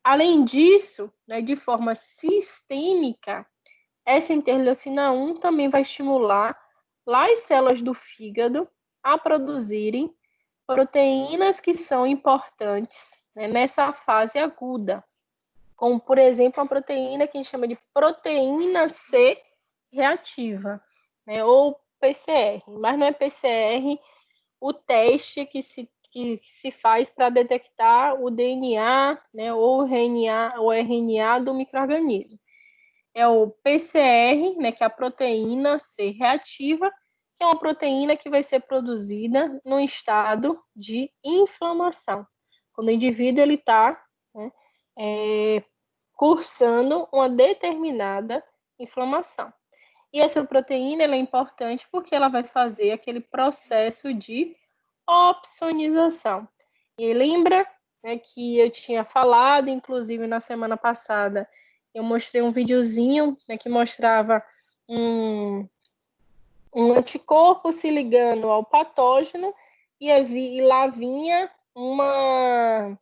Além disso, né, de forma sistêmica, essa interleucina 1 também vai estimular lá as células do fígado a produzirem proteínas que são importantes, né, nessa fase aguda, como, por exemplo, a proteína que a gente chama de proteína C reativa, né, ou PCR, mas não é PCR o teste que se faz para detectar o DNA, né, ou o RNA do micro-organismo. É o PCR, né, que é a proteína C reativa, que é uma proteína que vai ser produzida no estado de inflamação, quando o indivíduo está, né, cursando uma determinada inflamação. E essa proteína ela é importante porque ela vai fazer aquele processo de opsonização. E lembra, né, que eu tinha falado, inclusive na semana passada, eu mostrei um videozinho, né, que mostrava um anticorpo se ligando ao patógeno e lá vinha uma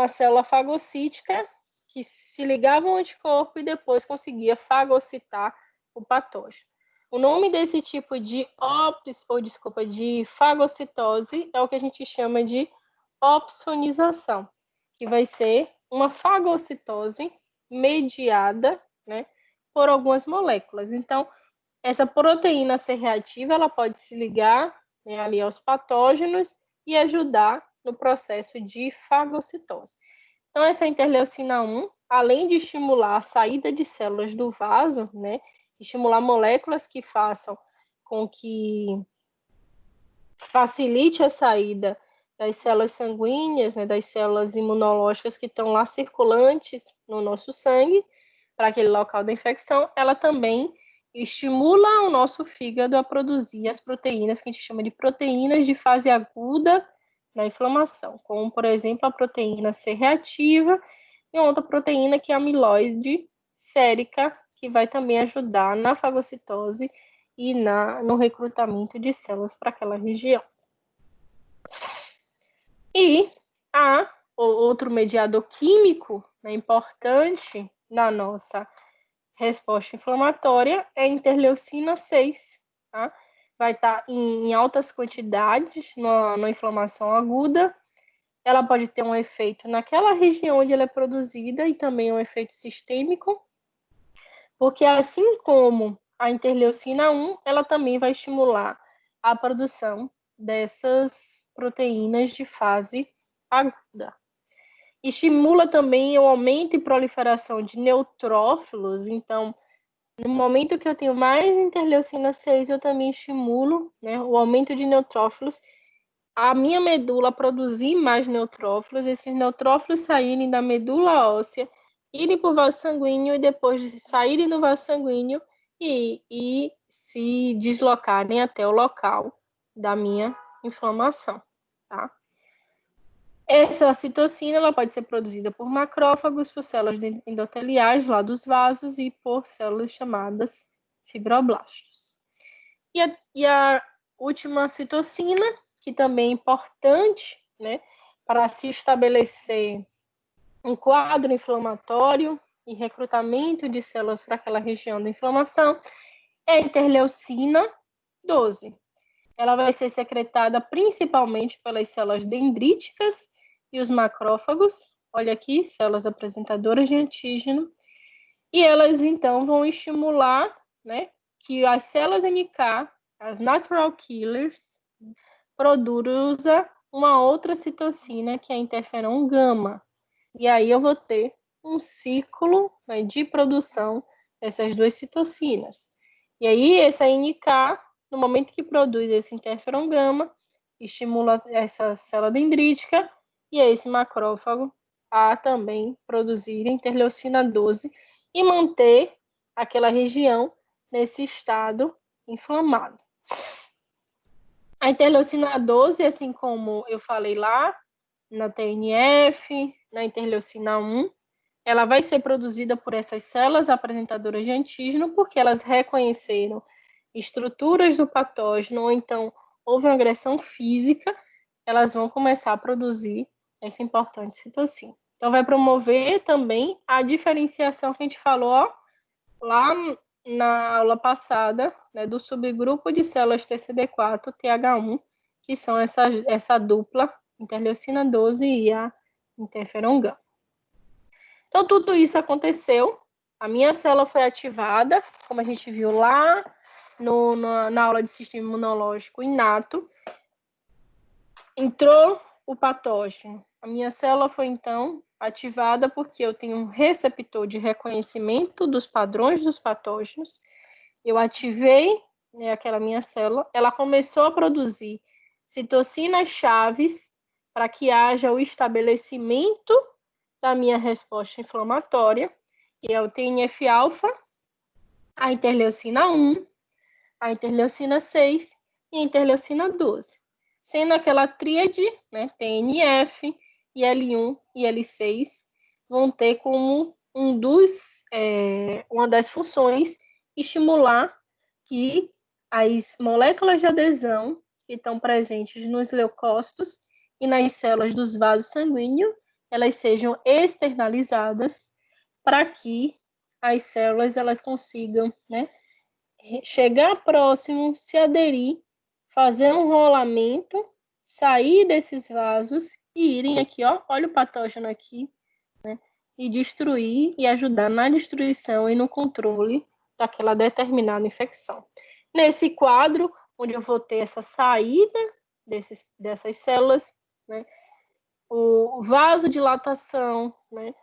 célula fagocítica que se ligava ao anticorpo e depois conseguia fagocitar o patógeno. O nome desse tipo de de fagocitose é o que a gente chama de opsonização, que vai ser uma fagocitose mediada, né, por algumas moléculas. Então, essa proteína C reativa, ela pode se ligar, né, ali aos patógenos e ajudar no processo de fagocitose. Então, essa interleucina 1, além de estimular a saída de células do vaso, né, estimular moléculas que façam com que facilite a saída das células sanguíneas, né, das células imunológicas que estão lá circulantes no nosso sangue, para aquele local da infecção, ela também estimula o nosso fígado a produzir as proteínas que a gente chama de proteínas de fase aguda da inflamação, como, por exemplo, a proteína C reativa e outra proteína que é a amiloide sérica, que vai também ajudar na fagocitose e no recrutamento de células para aquela região. E há outro mediador químico, né, importante na nossa resposta inflamatória é a interleucina 6, tá? Vai estar em altas quantidades na inflamação aguda. Ela pode ter um efeito naquela região onde ela é produzida e também um efeito sistêmico, porque assim como a interleucina 1, ela também vai estimular a produção dessas proteínas de fase aguda. Estimula também o aumento e proliferação de neutrófilos, então, no momento que eu tenho mais interleucina 6, eu também estimulo, né, o aumento de neutrófilos, a minha medula produzir mais neutrófilos, esses neutrófilos saírem da medula óssea, irem para o vaso sanguíneo e depois de saírem do vaso sanguíneo e se deslocarem até o local da minha inflamação, tá? Essa citocina ela pode ser produzida por macrófagos, por células endoteliais lá dos vasos e por células chamadas fibroblastos. E a última citocina, que também é importante, né, para se estabelecer um quadro inflamatório e recrutamento de células para aquela região da inflamação, é a interleucina 12. Ela vai ser secretada principalmente pelas células dendríticas e os macrófagos. Olha aqui, células apresentadoras de antígeno. E elas, então, vão estimular, né, que as células NK, as natural killers, produza uma outra citocina, que é a interferon gama. E aí eu vou ter um ciclo, né, de produção dessas duas citocinas. E aí essa NK, no momento que produz esse interferon gama, estimula essa célula dendrítica e esse macrófago a também produzir interleucina 12 e manter aquela região nesse estado inflamado. A interleucina 12, assim como eu falei lá, na TNF, na interleucina 1, ela vai ser produzida por essas células apresentadoras de antígeno, porque elas reconheceram estruturas do patógeno, ou então houve uma agressão física, elas vão começar a produzir essa importante citocina. Então, vai promover também a diferenciação que a gente falou, ó, lá na aula passada, né, do subgrupo de células TCD4, TH1, que são essa dupla interleucina 12 e a interferon gama. Então, tudo isso aconteceu, a minha célula foi ativada, como a gente viu lá na aula de sistema imunológico inato, entrou o patógeno. A minha célula foi, então, ativada porque eu tenho um receptor de reconhecimento dos padrões dos patógenos. Eu ativei, né, aquela minha célula, ela começou a produzir citocinas chaves para que haja o estabelecimento da minha resposta inflamatória, que é o TNF-alfa, a interleucina 1, a interleucina 6 e a interleucina 12. Sendo aquela tríade, né, TNF, IL-1 e IL-6, vão ter como uma das funções estimular que as moléculas de adesão que estão presentes nos leucócitos e nas células dos vasos sanguíneos, elas sejam externalizadas para que as células elas consigam, né, chegar próximo, se aderir, fazer um rolamento, sair desses vasos e irem aqui, ó, olha o patógeno aqui, né, e destruir e ajudar na destruição e no controle daquela determinada infecção. Nesse quadro, onde eu vou ter essa saída dessas células, né, o vasodilatação, né,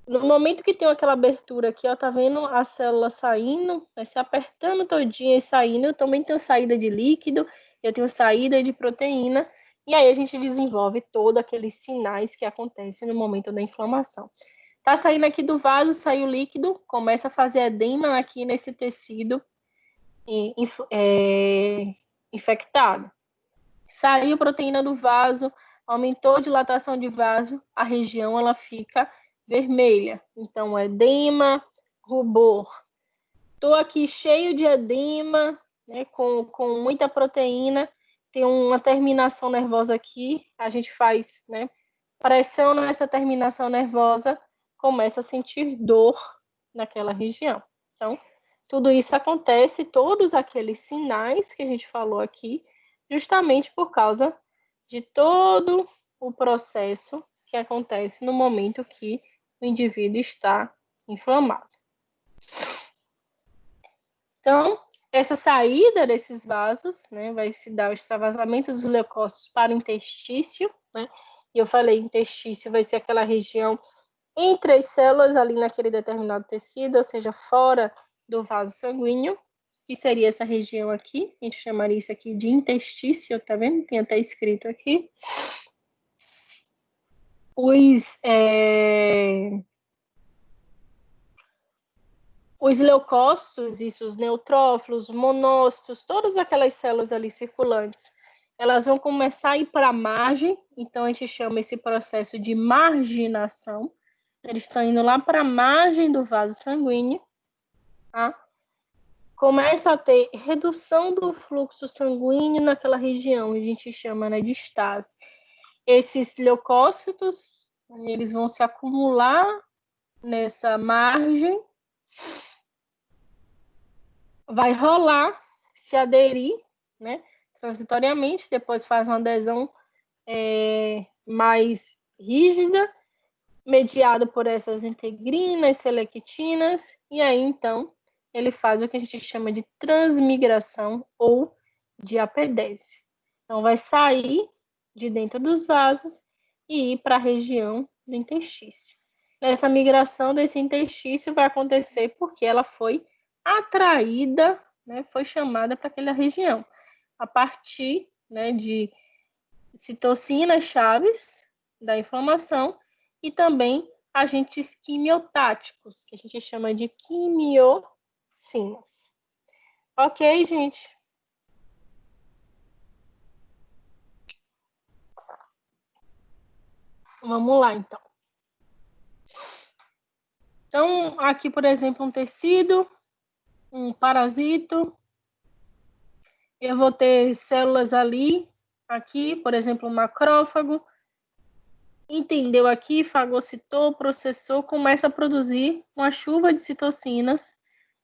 no momento que tem aquela abertura aqui, ó, tá vendo a célula saindo, vai se apertando todinha e saindo. Eu também tenho saída de líquido, eu tenho saída de proteína, e aí a gente desenvolve todos aqueles sinais que acontecem no momento da inflamação. Tá saindo aqui do vaso, sai o líquido, começa a fazer edema aqui nesse tecido infectado. Saiu proteína do vaso, aumentou a dilatação de vaso, a região ela fica vermelha. Então, edema, rubor. Estou aqui cheio de edema, né, com muita proteína, tem uma terminação nervosa aqui, a gente faz, né, pressão nessa terminação nervosa, começa a sentir dor naquela região. Então, tudo isso acontece, todos aqueles sinais que a gente falou aqui, justamente por causa de todo o processo que acontece no momento que o indivíduo está inflamado. Então, essa saída desses vasos, né, vai se dar o extravasamento dos leucócitos para o interstício, né? E eu falei, interstício vai ser aquela região entre as células ali naquele determinado tecido, ou seja, fora do vaso sanguíneo, que seria essa região aqui, a gente chamaria isso aqui de interstício, tá vendo? Tem até escrito aqui. Os leucócitos, isso, os neutrófilos, monócitos, todas aquelas células ali circulantes, elas vão começar a ir para a margem, então a gente chama esse processo de marginação. Eles estão indo lá para a margem do vaso sanguíneo, tá? Começa a ter redução do fluxo sanguíneo naquela região, a gente chama, né, de estase. Esses leucócitos, eles vão se acumular nessa margem, vai rolar, se aderir, né, transitoriamente, depois faz uma adesão mais rígida, mediada por essas integrinas, selectinas, e aí, então, ele faz o que a gente chama de transmigração ou de apedese. Então, vai sair de dentro dos vasos e ir para a região do interstício. Essa migração desse interstício vai acontecer porque ela foi atraída, né, foi chamada para aquela região, a partir, né, de citocinas chaves da inflamação e também agentes quimiotáticos, que a gente chama de quimiocinas. Ok, gente? Vamos lá, então. Então, aqui, por exemplo, um tecido, um parasito. Eu vou ter células ali, aqui, por exemplo, um macrófago. Entendeu aqui, fagocitou, processou, começa a produzir uma chuva de citocinas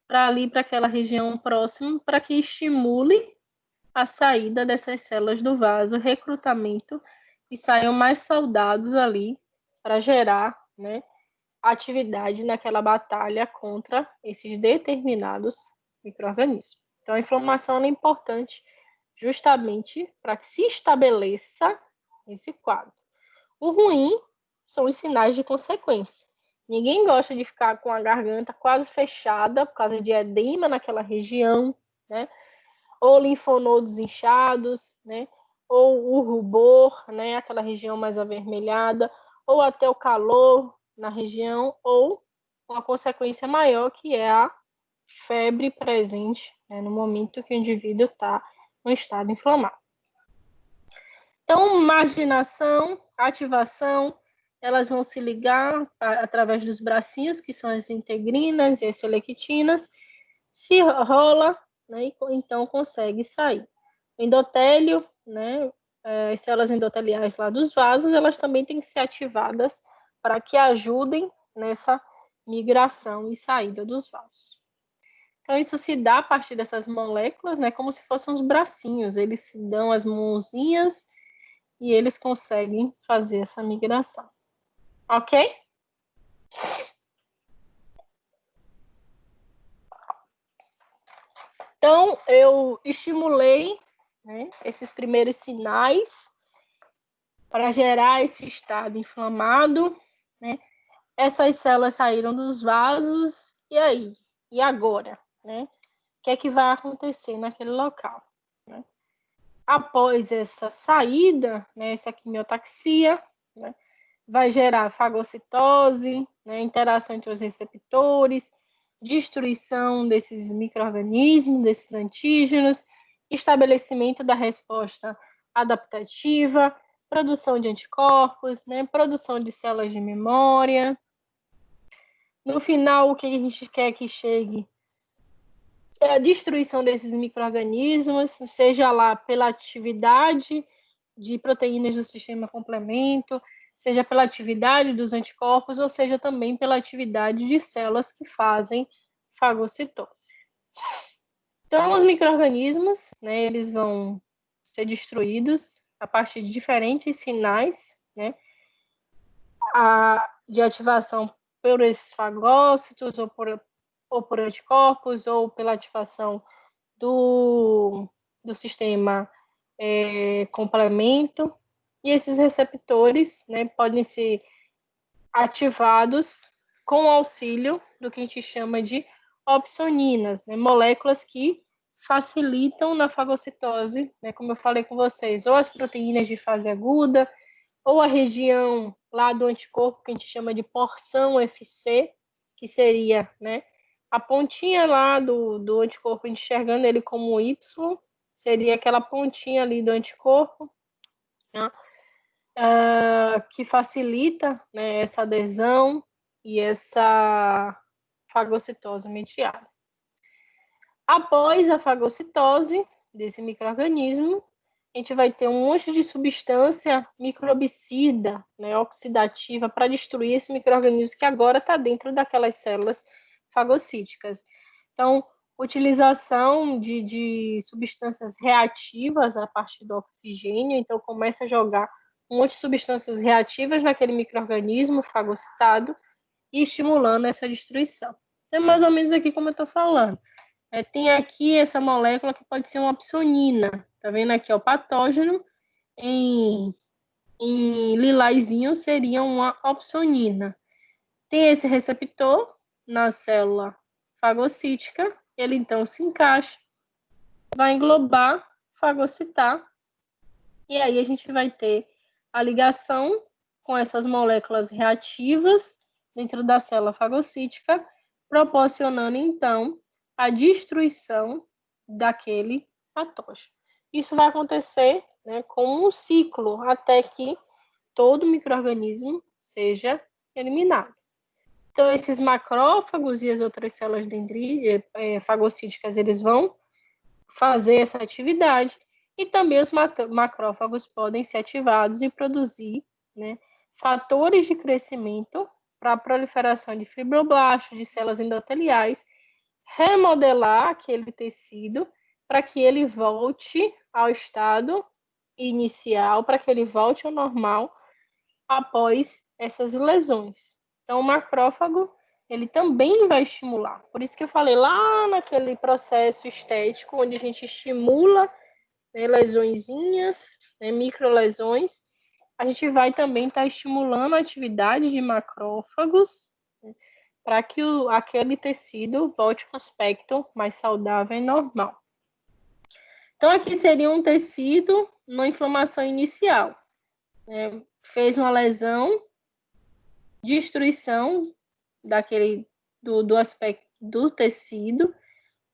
para ali, para aquela região próxima, para que estimule a saída dessas células do vaso, recrutamento, e saiam mais soldados ali para gerar, né, atividade naquela batalha contra esses determinados micro-organismos. Então, a inflamação é importante justamente para que se estabeleça esse quadro. O ruim são os sinais de consequência. Ninguém gosta de ficar com a garganta quase fechada por causa de edema naquela região, né? Ou linfonodos inchados, né? Ou o rubor, né? Aquela região mais avermelhada, ou até o calor na região, ou uma consequência maior, que é a febre presente, né? No momento que o indivíduo está no estado inflamado. Então, marginação, ativação, elas vão se ligar através dos bracinhos, que são as integrinas e as selectinas, se rola, né, e então consegue sair. Endotélio, né, as células endoteliais lá dos vasos, elas também têm que ser ativadas para que ajudem nessa migração e saída dos vasos. Então, isso se dá a partir dessas moléculas, né, como se fossem uns bracinhos, eles se dão as mãozinhas e eles conseguem fazer essa migração. Ok? Então, eu estimulei, né, esses primeiros sinais para gerar esse estado inflamado, né? Essas células saíram dos vasos, e aí? E agora? Né? O que é que vai acontecer naquele local? Né? Após essa saída, né, essa quimiotaxia, né, vai gerar fagocitose, né, interação entre os receptores, destruição desses micro-organismos, desses antígenos, estabelecimento da resposta adaptativa, produção de anticorpos, né, produção de células de memória. No final, o que a gente quer que chegue é a destruição desses micro-organismos, seja lá pela atividade de proteínas do sistema complemento, seja pela atividade dos anticorpos, ou seja também pela atividade de células que fazem fagocitose. Então, os micro-organismos, né, eles vão ser destruídos a partir de diferentes sinais, né, de ativação por esses fagócitos, ou por anticorpos, ou pela ativação do sistema complemento. E esses receptores, né, podem ser ativados com auxílio do que a gente chama de opsoninas, né, moléculas que facilitam na fagocitose, né, como eu falei com vocês, ou as proteínas de fase aguda, ou a região lá do anticorpo que a gente chama de porção FC, que seria, né, a pontinha lá do anticorpo, enxergando ele como Y, seria aquela pontinha ali do anticorpo, né, que facilita, né, essa adesão e essa fagocitose mediada. Após a fagocitose desse micro-organismo, a gente vai ter um monte de substância microbicida, né, oxidativa, para destruir esse micro-organismo que agora está dentro daquelas células fagocíticas. Então, utilização de substâncias reativas a partir do oxigênio, então começa a jogar um monte de substâncias reativas naquele micro-organismo fagocitado e estimulando essa destruição. É mais ou menos aqui como eu estou falando. Tem aqui essa molécula que pode ser uma opsonina. Tá vendo aqui, ó, o patógeno em lilazinho seria uma opsonina. Tem esse receptor na célula fagocítica, ele então se encaixa, vai englobar, fagocitar, e aí a gente vai ter a ligação com essas moléculas reativas dentro da célula fagocítica, proporcionando então a destruição daquele patógeno. Isso vai acontecer, né, com um ciclo até que todo micro-organismo seja eliminado. Então, esses macrófagos e as outras células fagocíticas, eles vão fazer essa atividade. E também os macrófagos podem ser ativados e produzir, né, fatores de crescimento para a proliferação de fibroblastos, de células endoteliais, remodelar aquele tecido para que ele volte ao estado inicial, para que ele volte ao normal após essas lesões. Então, o macrófago, ele também vai estimular. Por isso que eu falei lá naquele processo estético, onde a gente estimula, né, lesõezinhas, né, microlesões, a gente vai também estar estimulando a atividade de macrófagos, né, para que aquele tecido volte ao aspecto mais saudável e normal. Então, aqui seria um tecido numa inflamação inicial. Fez uma lesão, destruição do aspecto do tecido,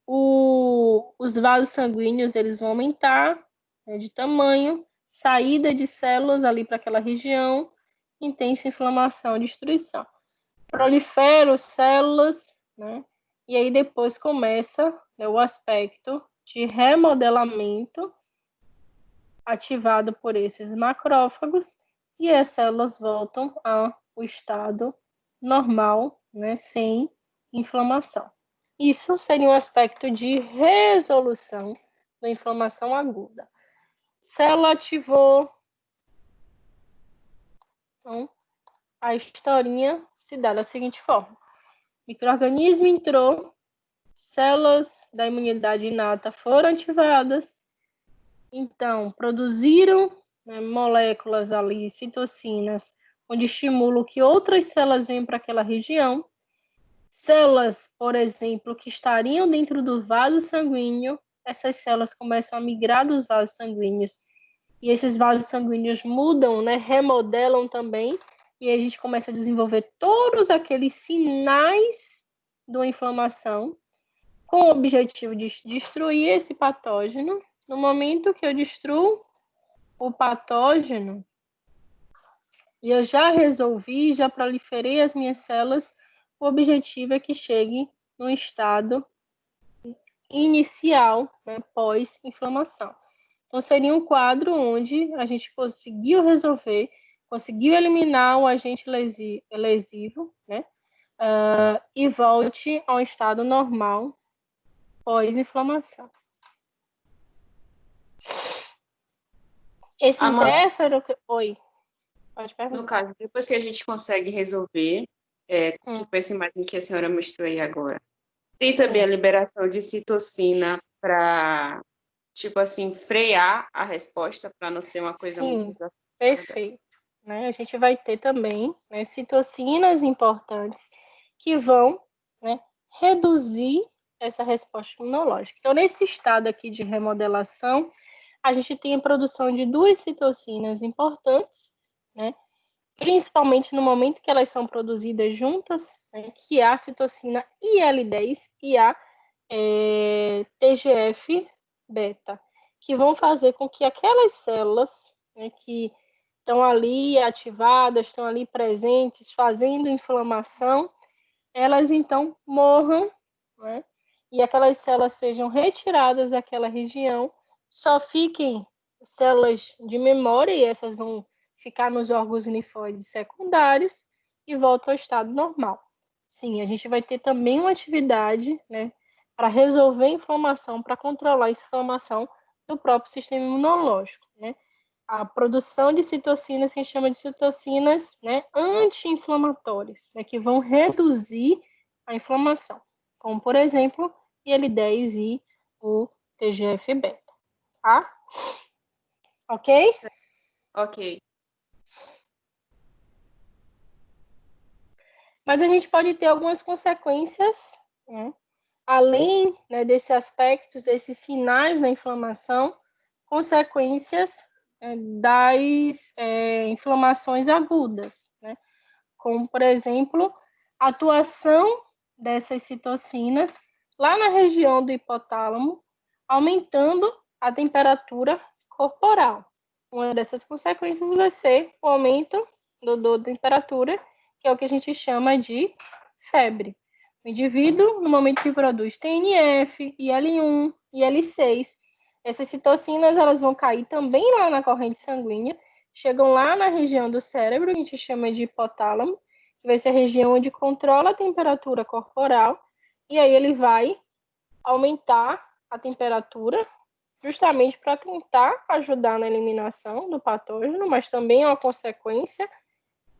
os vasos sanguíneos eles vão aumentar, né, de tamanho, saída de células ali para aquela região, intensa inflamação, destruição. Proliferam células, né, e aí depois começa, né, o aspecto de remodelamento ativado por esses macrófagos, e as células voltam ao estado normal, né, sem inflamação. Isso seria um aspecto de resolução da inflamação aguda. Célula ativou. Então, a historinha se dá da seguinte forma. Micro-organismo entrou, células da imunidade inata foram ativadas, então produziram, né, moléculas ali, citocinas, onde estimulam que outras células venham para aquela região. Células, por exemplo, que estariam dentro do vaso sanguíneo, essas células começam a migrar dos vasos sanguíneos. E esses vasos sanguíneos mudam, né, remodelam também, e a gente começa a desenvolver todos aqueles sinais de uma inflamação, com o objetivo de destruir esse patógeno. No momento que eu destruo o patógeno, e eu já resolvi, já proliferei as minhas células, o objetivo é que chegue no estado inicial, né, pós-inflamação. Então, seria um quadro onde a gente conseguiu resolver, conseguiu eliminar o agente lesivo, né, e volte ao estado normal pós-inflamação. Esse interfero... Oi, pode perguntar. No caso, depois que a gente consegue resolver, que foi essa imagem que a senhora mostrou aí agora, tem também a liberação de citocina para, tipo assim, frear a resposta, para não ser uma coisa muito... Perfeito. Né? A gente vai ter também, né, citocinas importantes que vão, né, reduzir essa resposta imunológica. Então, nesse estado aqui de remodelação, a gente tem a produção de duas citocinas importantes, né, principalmente no momento que elas são produzidas juntas, né, que é a citocina IL-10 e a TGF-beta, que vão fazer com que aquelas células, né, que estão ali ativadas, estão ali presentes, fazendo inflamação, elas então morram, né, e aquelas células sejam retiradas daquela região, só fiquem células de memória, e essas vão ficar nos órgãos linfóides secundários e voltam ao estado normal. Sim, a gente vai ter também uma atividade, né, para resolver a inflamação, para controlar a inflamação do próprio sistema imunológico, né? A produção de citocinas, que a gente chama de citocinas, né, anti-inflamatórias, né, que vão reduzir a inflamação, como, por exemplo, IL-10 e o TGF-beta, tá? Ok? Ok. Mas a gente pode ter algumas consequências, né, além, né, desses aspectos, esses sinais da inflamação, consequências das inflamações agudas, né? Como, por exemplo, a atuação dessas citocinas lá na região do hipotálamo, aumentando a temperatura corporal. Uma dessas consequências vai ser o aumento da temperatura, que é o que a gente chama de febre. O indivíduo, no momento que produz TNF, IL-1, IL-6, essas citocinas elas vão cair também lá na corrente sanguínea, chegam lá na região do cérebro, que a gente chama de hipotálamo, que vai ser a região onde controla a temperatura corporal, e aí ele vai aumentar a temperatura, justamente para tentar ajudar na eliminação do patógeno, mas também é uma consequência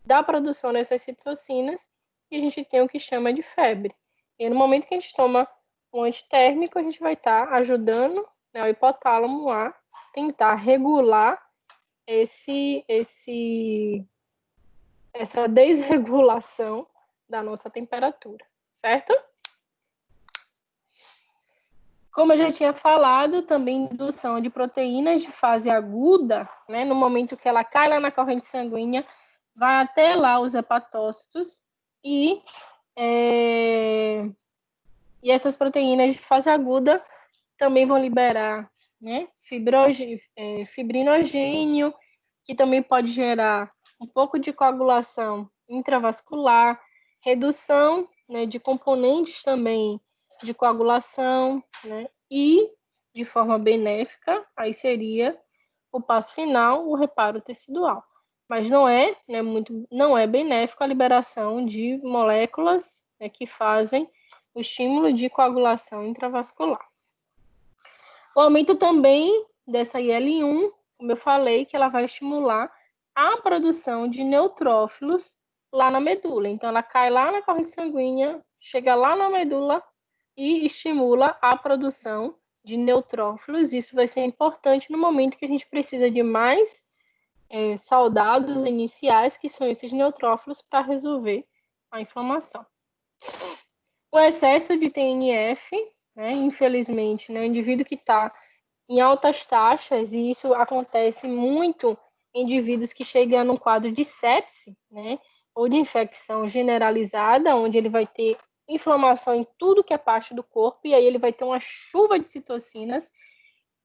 da produção dessas citocinas, e a gente tem o que chama de febre. E no momento que a gente toma um antitérmico, a gente vai estar ajudando, né, o hipotálamo a tentar regular essa desregulação da nossa temperatura, certo? Como eu já tinha falado, também indução de proteínas de fase aguda, né, no momento que ela cai lá na corrente sanguínea, vai até lá os hepatócitos e essas proteínas de fase aguda também vão liberar, né, fibrinogênio, que também pode gerar um pouco de coagulação intravascular, redução, né, de componentes também de coagulação, né, e de forma benéfica, aí seria o passo final, o reparo tecidual. Mas não é, né, não é benéfico a liberação de moléculas, né, que fazem o estímulo de coagulação intravascular. O aumento também dessa IL-1, como eu falei, que ela vai estimular a produção de neutrófilos lá na medula. Então, ela cai lá na corrente sanguínea, chega lá na medula e estimula a produção de neutrófilos. Isso vai ser importante no momento que a gente precisa de mais soldados iniciais, que são esses neutrófilos, para resolver a inflamação. O excesso de TNF, né, infelizmente, né, o indivíduo que está em altas taxas, e isso acontece muito em indivíduos que chegam num quadro de sepse, né, ou de infecção generalizada, onde ele vai ter inflamação em tudo que é parte do corpo, e aí ele vai ter uma chuva de citocinas,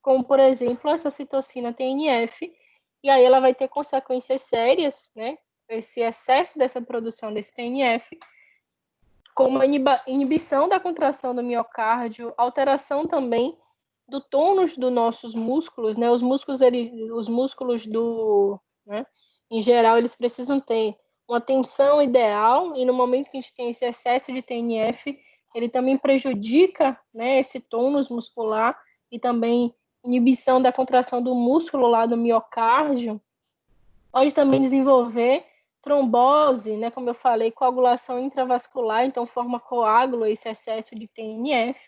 como, por exemplo, essa citocina TNF, e aí ela vai ter consequências sérias, né, esse excesso dessa produção desse TNF, como a inibição da contração do miocárdio, alteração também do tônus dos nossos músculos, né? Os músculos né? Em geral, eles precisam ter uma tensão ideal, e no momento que a gente tem esse excesso de TNF, ele também prejudica, né, esse tônus muscular e também inibição da contração do músculo lá do miocárdio. Pode também desenvolver trombose, né, como eu falei, coagulação intravascular, então forma coágulo esse excesso de TNF.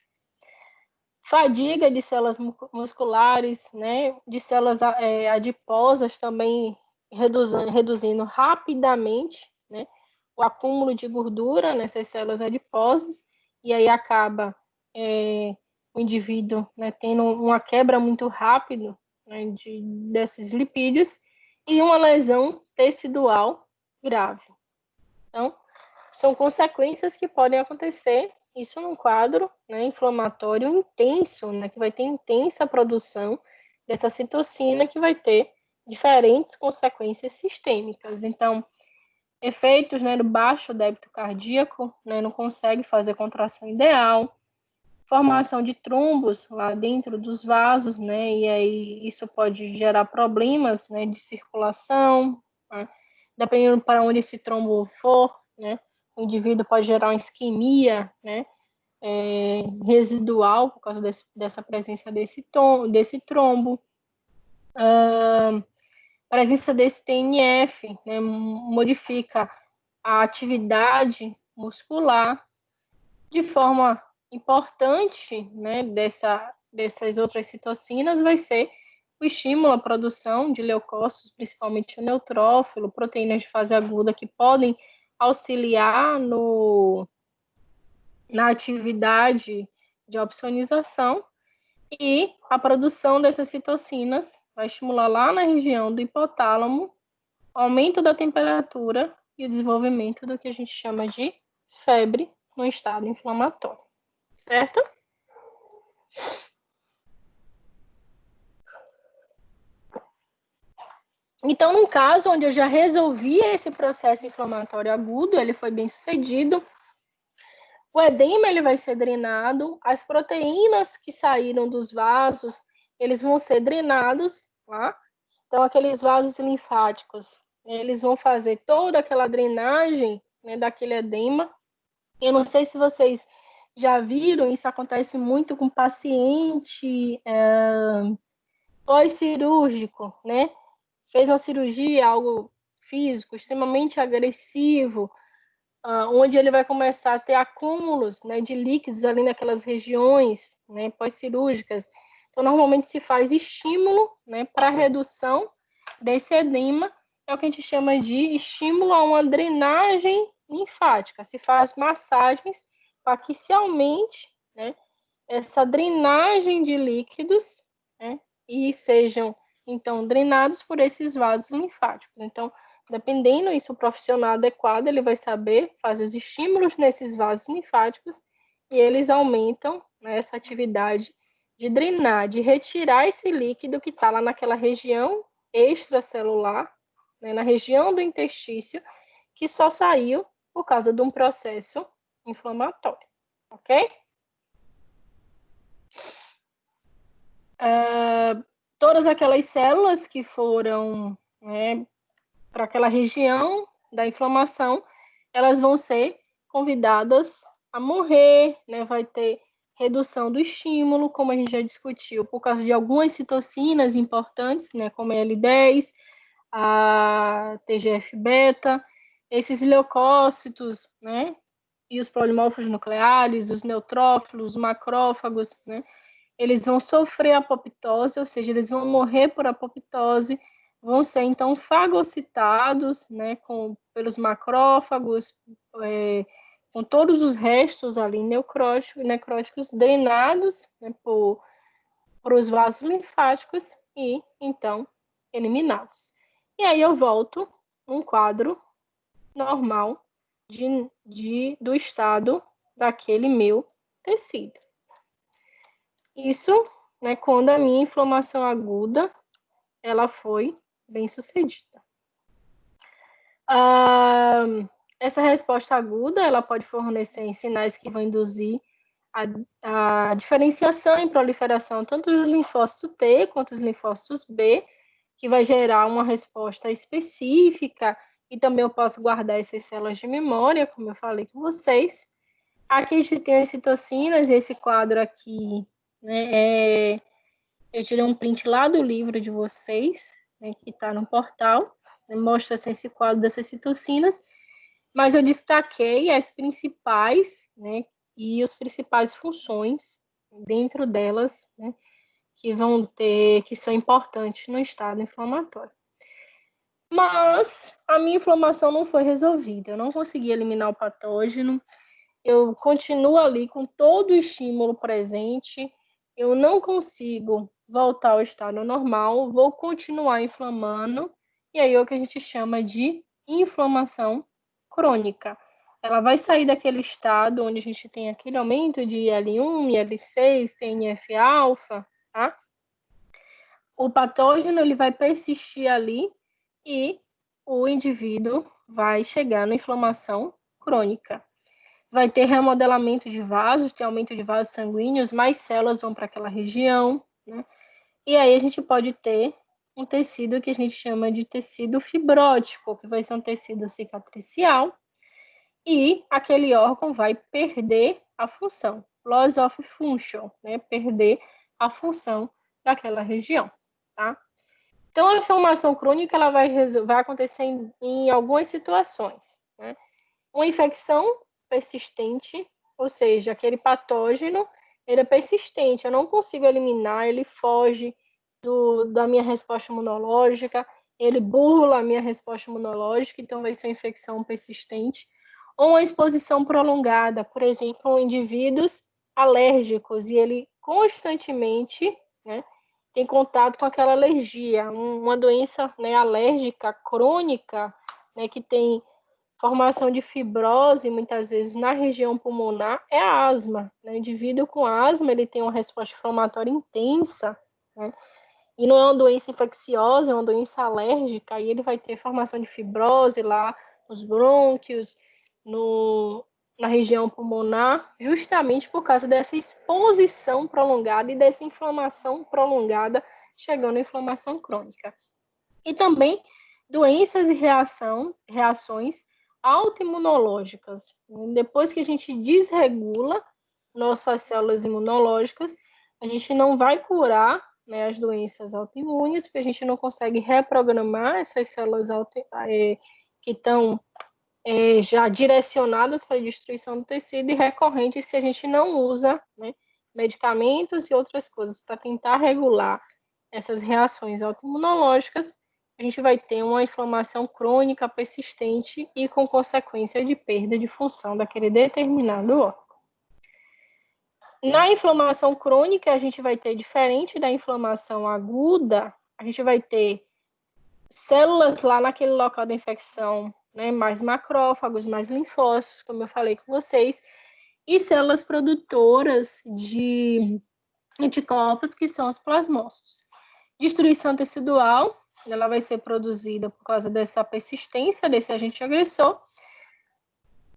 Fadiga de células musculares, né, de células adiposas também reduzindo rapidamente, né, o acúmulo de gordura nessas células adiposas, e aí acaba o indivíduo, né, tendo uma quebra muito rápida, né, desses lipídios, e uma lesão tecidual grave. Então, são consequências que podem acontecer, isso num quadro, né, inflamatório intenso, né, que vai ter intensa produção dessa citocina, que vai ter diferentes consequências sistêmicas. Então, efeitos, né, do baixo débito cardíaco, né, não consegue fazer contração ideal, formação de trombos lá dentro dos vasos, né, e aí isso pode gerar problemas, né, de circulação, né, dependendo para onde esse trombo for, né, o indivíduo pode gerar uma isquemia, né, residual por causa dessa presença desse trombo. Presença desse TNF, né, modifica a atividade muscular de forma importante, né, dessas outras citocinas vai ser o estímulo à produção de leucócitos, principalmente o neutrófilo, proteínas de fase aguda que podem auxiliar na atividade de opsonização, e a produção dessas citocinas vai estimular lá na região do hipotálamo aumento da temperatura e o desenvolvimento do que a gente chama de febre no estado inflamatório. Certo? Então, num caso onde eu já resolvi esse processo inflamatório agudo, ele foi bem sucedido, O edema ele vai ser drenado, as proteínas que saíram dos vasos, eles vão ser drenados, tá? Então, aqueles vasos linfáticos, eles vão fazer toda aquela drenagem, né, daquele edema. Eu não sei se vocês já viram, isso acontece muito com paciente pós-cirúrgico, né? Fez uma cirurgia, algo físico, extremamente agressivo, onde ele vai começar a ter acúmulos, né, de líquidos ali naquelas regiões, né, pós-cirúrgicas. Então, normalmente se faz estímulo, né, para redução desse edema, é o que a gente chama de estímulo a uma drenagem linfática. Se faz massagens para que se aumente, né, essa drenagem de líquidos, né, e sejam, então, drenados por esses vasos linfáticos. Então, dependendo isso, o profissional adequado, ele vai saber fazer os estímulos nesses vasos linfáticos e eles aumentam, né, essa atividade de drenar, de retirar esse líquido que está lá naquela região extracelular, né, na região do interstício, que só saiu por causa de um processo inflamatório, ok? Todas aquelas células que foram, né, para aquela região da inflamação, elas vão ser convidadas a morrer, né? Vai ter redução do estímulo, como a gente já discutiu, por causa de algumas citocinas importantes, né? Como a L10, a TGF-beta, esses leucócitos, né? E os polimorfos nucleares, os neutrófilos, os macrófagos, né? Eles vão sofrer apoptose, ou seja, eles vão morrer por apoptose, vão ser, então, fagocitados, né, pelos macrófagos, com todos os restos ali necróticos drenados, né, por os vasos linfáticos e, então, eliminados. E aí eu volto um quadro normal do estado daquele meu tecido. Isso, né, quando a minha inflamação aguda, ela foi bem sucedida. Essa resposta aguda, ela pode fornecer sinais que vão induzir a diferenciação e proliferação tanto dos linfócitos T quanto dos linfócitos B, que vai gerar uma resposta específica, e também eu posso guardar essas células de memória, como eu falei com vocês. Aqui a gente tem as citocinas, e esse quadro aqui, né, eu tirei um print lá do livro de vocês, né, que está no portal, né, mostra assim, esse quadro dessas citocinas, mas eu destaquei as principais, né, e as principais funções dentro delas, né, que são importantes no estado inflamatório. Mas a minha inflamação não foi resolvida, eu não consegui eliminar o patógeno, eu continuo ali com todo o estímulo presente, eu não consigo voltar ao estado normal, vou continuar inflamando, e aí é o que a gente chama de inflamação crônica. Ela vai sair daquele estado onde a gente tem aquele aumento de IL-1, IL-6, TNF-alfa, tá? O patógeno ele vai persistir ali e o indivíduo vai chegar na inflamação crônica. Vai ter remodelamento de vasos, tem aumento de vasos sanguíneos, mais células vão para aquela região, né? E aí a gente pode ter um tecido que a gente chama de tecido fibrótico, que vai ser um tecido cicatricial, e aquele órgão vai perder a função, loss of function, né? Perder a função daquela região, tá? Então, a inflamação crônica ela vai acontecer em algumas situações, né? Uma infecção persistente, ou seja, aquele patógeno, ele é persistente, eu não consigo eliminar, ele foge da minha resposta imunológica, ele burla a minha resposta imunológica, então vai ser uma infecção persistente. Ou uma exposição prolongada, por exemplo, indivíduos alérgicos, e ele constantemente, né, tem contato com aquela alergia, uma doença, né, alérgica crônica, né, que tem formação de fibrose, muitas vezes, na região pulmonar, é a asma. Né? O indivíduo com asma, ele tem uma resposta inflamatória intensa, né? E não é uma doença infecciosa, é uma doença alérgica, e ele vai ter formação de fibrose lá nos brônquios, na região pulmonar, justamente por causa dessa exposição prolongada e dessa inflamação prolongada, chegando à inflamação crônica. E também doenças e reações autoimunológicas. Depois que a gente desregula nossas células imunológicas, a gente não vai curar, né, as doenças autoimunes, porque a gente não consegue reprogramar essas células que estão já direcionadas para a destruição do tecido e recorrentes se a gente não usa, né, medicamentos e outras coisas para tentar regular essas reações autoimunológicas. A gente vai ter uma inflamação crônica persistente e com consequência de perda de função daquele determinado órgão. Na inflamação crônica, a gente vai ter, diferente da inflamação aguda, a gente vai ter células lá naquele local da infecção, né, mais macrófagos, mais linfócitos, como eu falei com vocês, e células produtoras de anticorpos, que são os plasmócitos. Destruição tecidual, ela vai ser produzida por causa dessa persistência desse agente agressor,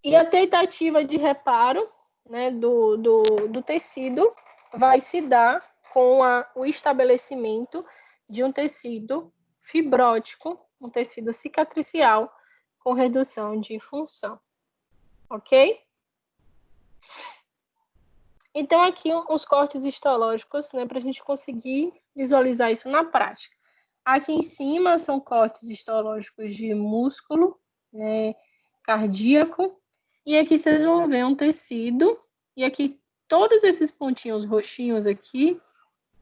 e a tentativa de reparo, né, do tecido vai se dar com o estabelecimento de um tecido fibrótico, um tecido cicatricial com redução de função. Ok? Então, aqui os cortes histológicos, né, para a gente conseguir visualizar isso na prática. Aqui em cima são cortes histológicos de músculo, né, cardíaco, e aqui vocês vão ver um tecido, e aqui todos esses pontinhos roxinhos aqui,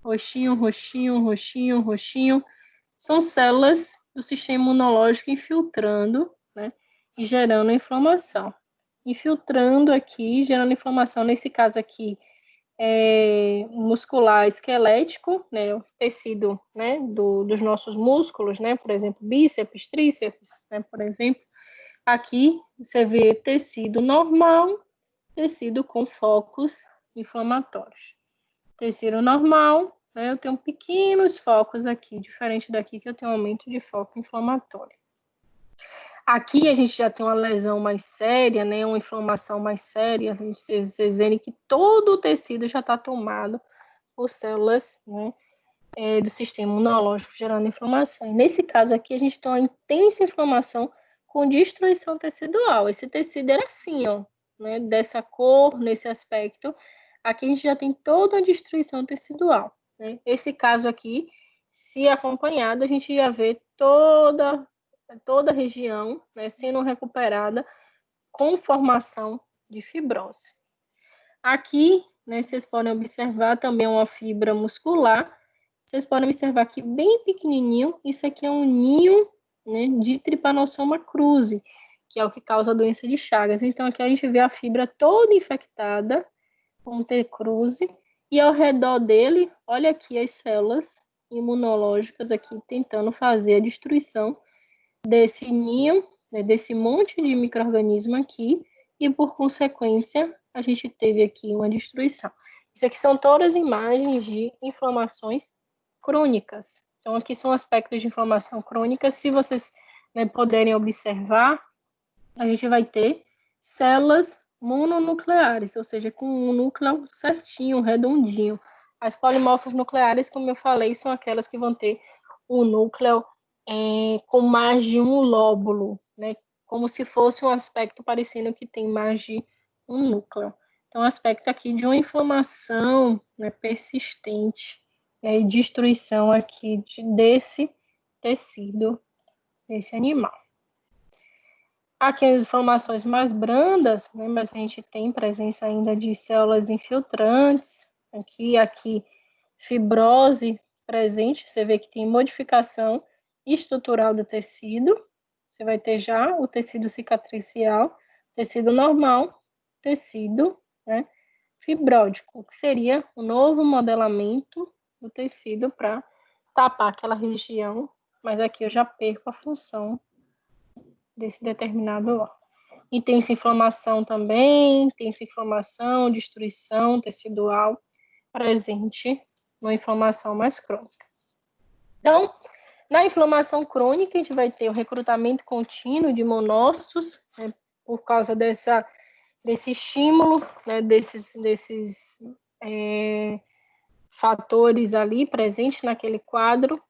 roxinho, roxinho, roxinho, roxinho, são células do sistema imunológico infiltrando, né, e gerando inflamação. Infiltrando aqui, gerando inflamação, nesse caso aqui, muscular esquelético, né, o tecido, né, dos nossos músculos, né, por exemplo, bíceps, tríceps, né, por exemplo. Aqui você vê tecido normal, tecido com focos inflamatórios. Tecido normal, né, eu tenho pequenos focos aqui, diferente daqui que eu tenho aumento de foco inflamatório. Aqui a gente já tem uma lesão mais séria, né, uma inflamação mais séria. Vocês verem que todo o tecido já está tomado por células, né, do sistema imunológico gerando inflamação. E nesse caso aqui a gente tem uma intensa inflamação com destruição tecidual. Esse tecido era assim, ó, né, dessa cor, nesse aspecto. Aqui a gente já tem toda a destruição tecidual, né? Esse caso aqui, se acompanhado, a gente ia ver toda a região, né, sendo recuperada com formação de fibrose. Aqui, né, vocês podem observar também uma fibra muscular. Vocês podem observar aqui bem pequenininho, isso aqui é um ninho, né, de Trypanosoma cruzi, que é o que causa a doença de Chagas. Então aqui a gente vê a fibra toda infectada com T. cruzi, e ao redor dele, olha aqui as células imunológicas aqui tentando fazer a destruição desse ninho, né, desse monte de micro-organismo aqui, e por consequência a gente teve aqui uma destruição. Isso aqui são todas imagens de inflamações crônicas. Então aqui são aspectos de inflamação crônica. Se vocês, né, puderem observar, a gente vai ter células mononucleares, ou seja, com um núcleo certinho, redondinho. As polimorfas nucleares, como eu falei, são aquelas que vão ter o núcleo com mais de um lóbulo, né? Como se fosse um aspecto parecendo que tem mais de um núcleo. Então, aspecto aqui de uma inflamação, né, persistente, e destruição aqui desse tecido, desse animal. Aqui as inflamações mais brandas, né, mas a gente tem presença ainda de células infiltrantes, aqui fibrose presente, você vê que tem modificação estrutural do tecido, você vai ter já o tecido cicatricial, tecido normal, tecido, né, fibrótico, que seria o novo modelamento do tecido para tapar aquela região, mas aqui eu já perco a função desse determinado órgão. E tem essa inflamação também, tem essa inflamação, destruição tecidual presente numa inflamação mais crônica. Então, na inflamação crônica, a gente vai ter o recrutamento contínuo de monócitos, né, por causa dessa desse estímulo, né, desses fatores ali presentes naquele quadro,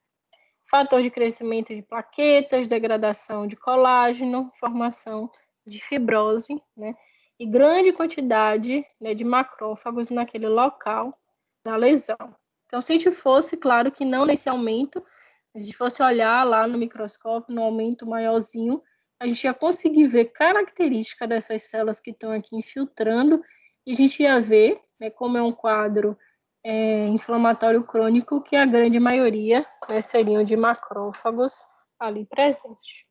fator de crescimento de plaquetas, degradação de colágeno, formação de fibrose, né, e grande quantidade, né, de macrófagos naquele local da lesão. Então, se a gente fosse, claro que não nesse aumento, se a gente fosse olhar lá no microscópio, no aumento maiorzinho, a gente ia conseguir ver característica dessas células que estão aqui infiltrando, e a gente ia ver, né, como é um quadro inflamatório crônico, que a grande maioria, né, seriam de macrófagos ali presentes.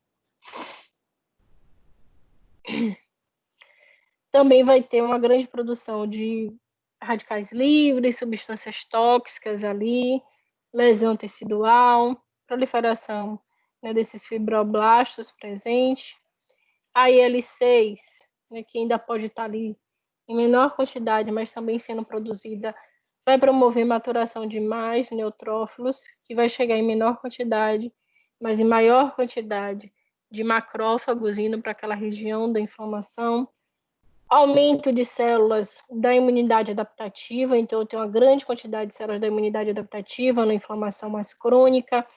Também vai ter uma grande produção de radicais livres, substâncias tóxicas ali, lesão tecidual, proliferação, né, desses fibroblastos presentes. A IL-6, né, que ainda pode estar ali em menor quantidade, mas também sendo produzida, vai promover maturação de mais neutrófilos, que vai chegar em menor quantidade, mas em maior quantidade de macrófagos indo para aquela região da inflamação. Aumento de células da imunidade adaptativa, então eu tenho uma grande quantidade de células da imunidade adaptativa na inflamação mais crônica.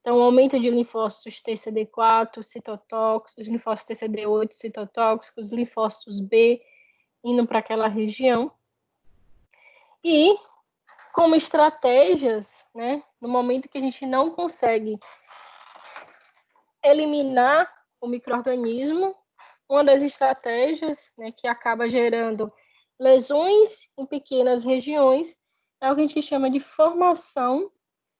Então, aumento de linfócitos TCD4, citotóxicos, linfócitos TCD8, citotóxicos, linfócitos B, indo para aquela região. E, como estratégias, né, no momento que a gente não consegue eliminar o micro-organismo, uma das estratégias, né, que acaba gerando lesões em pequenas regiões é o que a gente chama de formação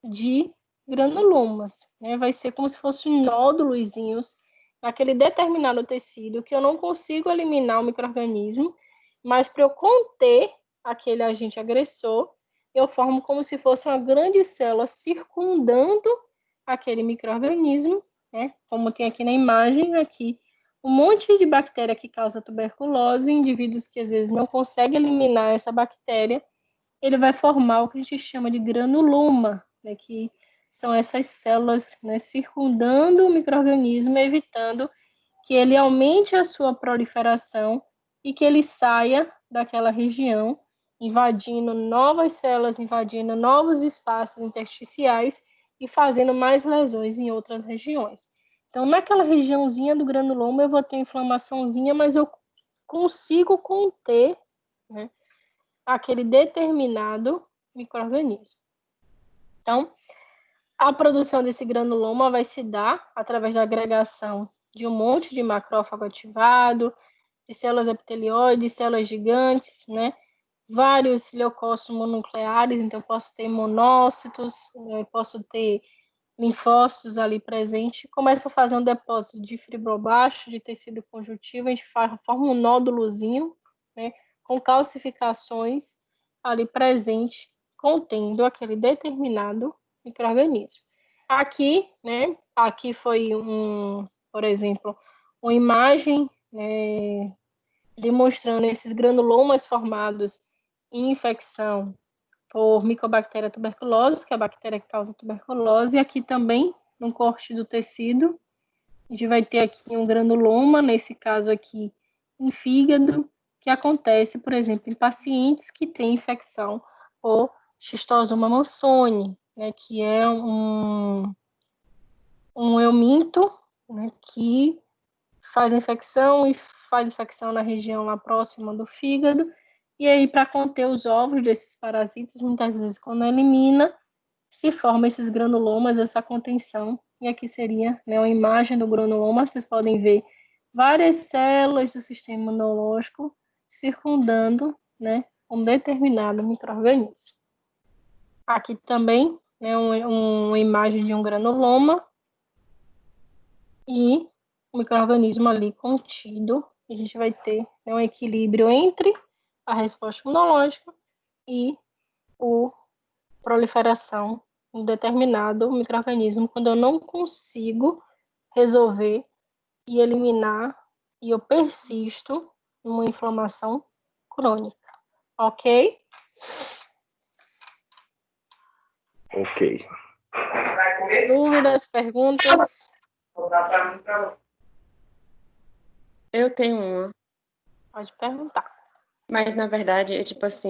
de granulomas, né? Vai ser como se fossem nódulozinhos naquele determinado tecido que eu não consigo eliminar o micro-organismo, mas para eu conter aquele agente agressor, eu formo como se fosse uma grande célula circundando aquele micro-organismo, né? Como tem aqui na imagem, aqui um monte de bactéria que causa tuberculose, indivíduos que às vezes não conseguem eliminar essa bactéria, ele vai formar o que a gente chama de granuloma, né, que são essas células, né, circundando o micro-organismo, evitando que ele aumente a sua proliferação e que ele saia daquela região, invadindo novas células, invadindo novos espaços intersticiais e fazendo mais lesões em outras regiões. Então, naquela regiãozinha do granuloma, eu vou ter inflamaçãozinha, mas eu consigo conter, né, aquele determinado micro-organismo. Então, a produção desse granuloma vai se dar através da agregação de um monte de macrófago ativado, de células epitelioides, células gigantes, né? Vários leucócitos mononucleares, então eu posso ter monócitos, posso ter linfócitos ali presentes. Começa a fazer um depósito de fibroblasto, de tecido conjuntivo, a gente forma um nódulozinho, né? Com calcificações ali presente, contendo aquele determinado micro-organismo. Aqui, né, aqui foi por exemplo, uma imagem, né, demonstrando esses granulomas formados em infecção por Mycobacteria tuberculosis, que é a bactéria que causa tuberculose, e aqui também, no corte do tecido, a gente vai ter aqui um granuloma, nesse caso aqui, em fígado, que acontece, por exemplo, em pacientes que têm infecção por Schistosoma monsooni, né, que é um euminto, né, que faz infecção e faz infecção na região lá próxima do fígado, e aí para conter os ovos desses parasitas, muitas vezes quando elimina, se forma esses granulomas, essa contenção, e aqui seria, né, uma imagem do granuloma, vocês podem ver várias células do sistema imunológico circundando, né, um determinado micro-organismo. Aqui também, né, uma imagem de um granuloma e o micro-organismo ali contido. A gente vai ter, né, um equilíbrio entre a resposta imunológica e a proliferação de um determinado micro-organismo quando eu não consigo resolver e eliminar e eu persisto numa inflamação crônica. Ok? Ok. Dúvidas, perguntas? Eu tenho uma. Pode perguntar. Mas, na verdade, é tipo assim,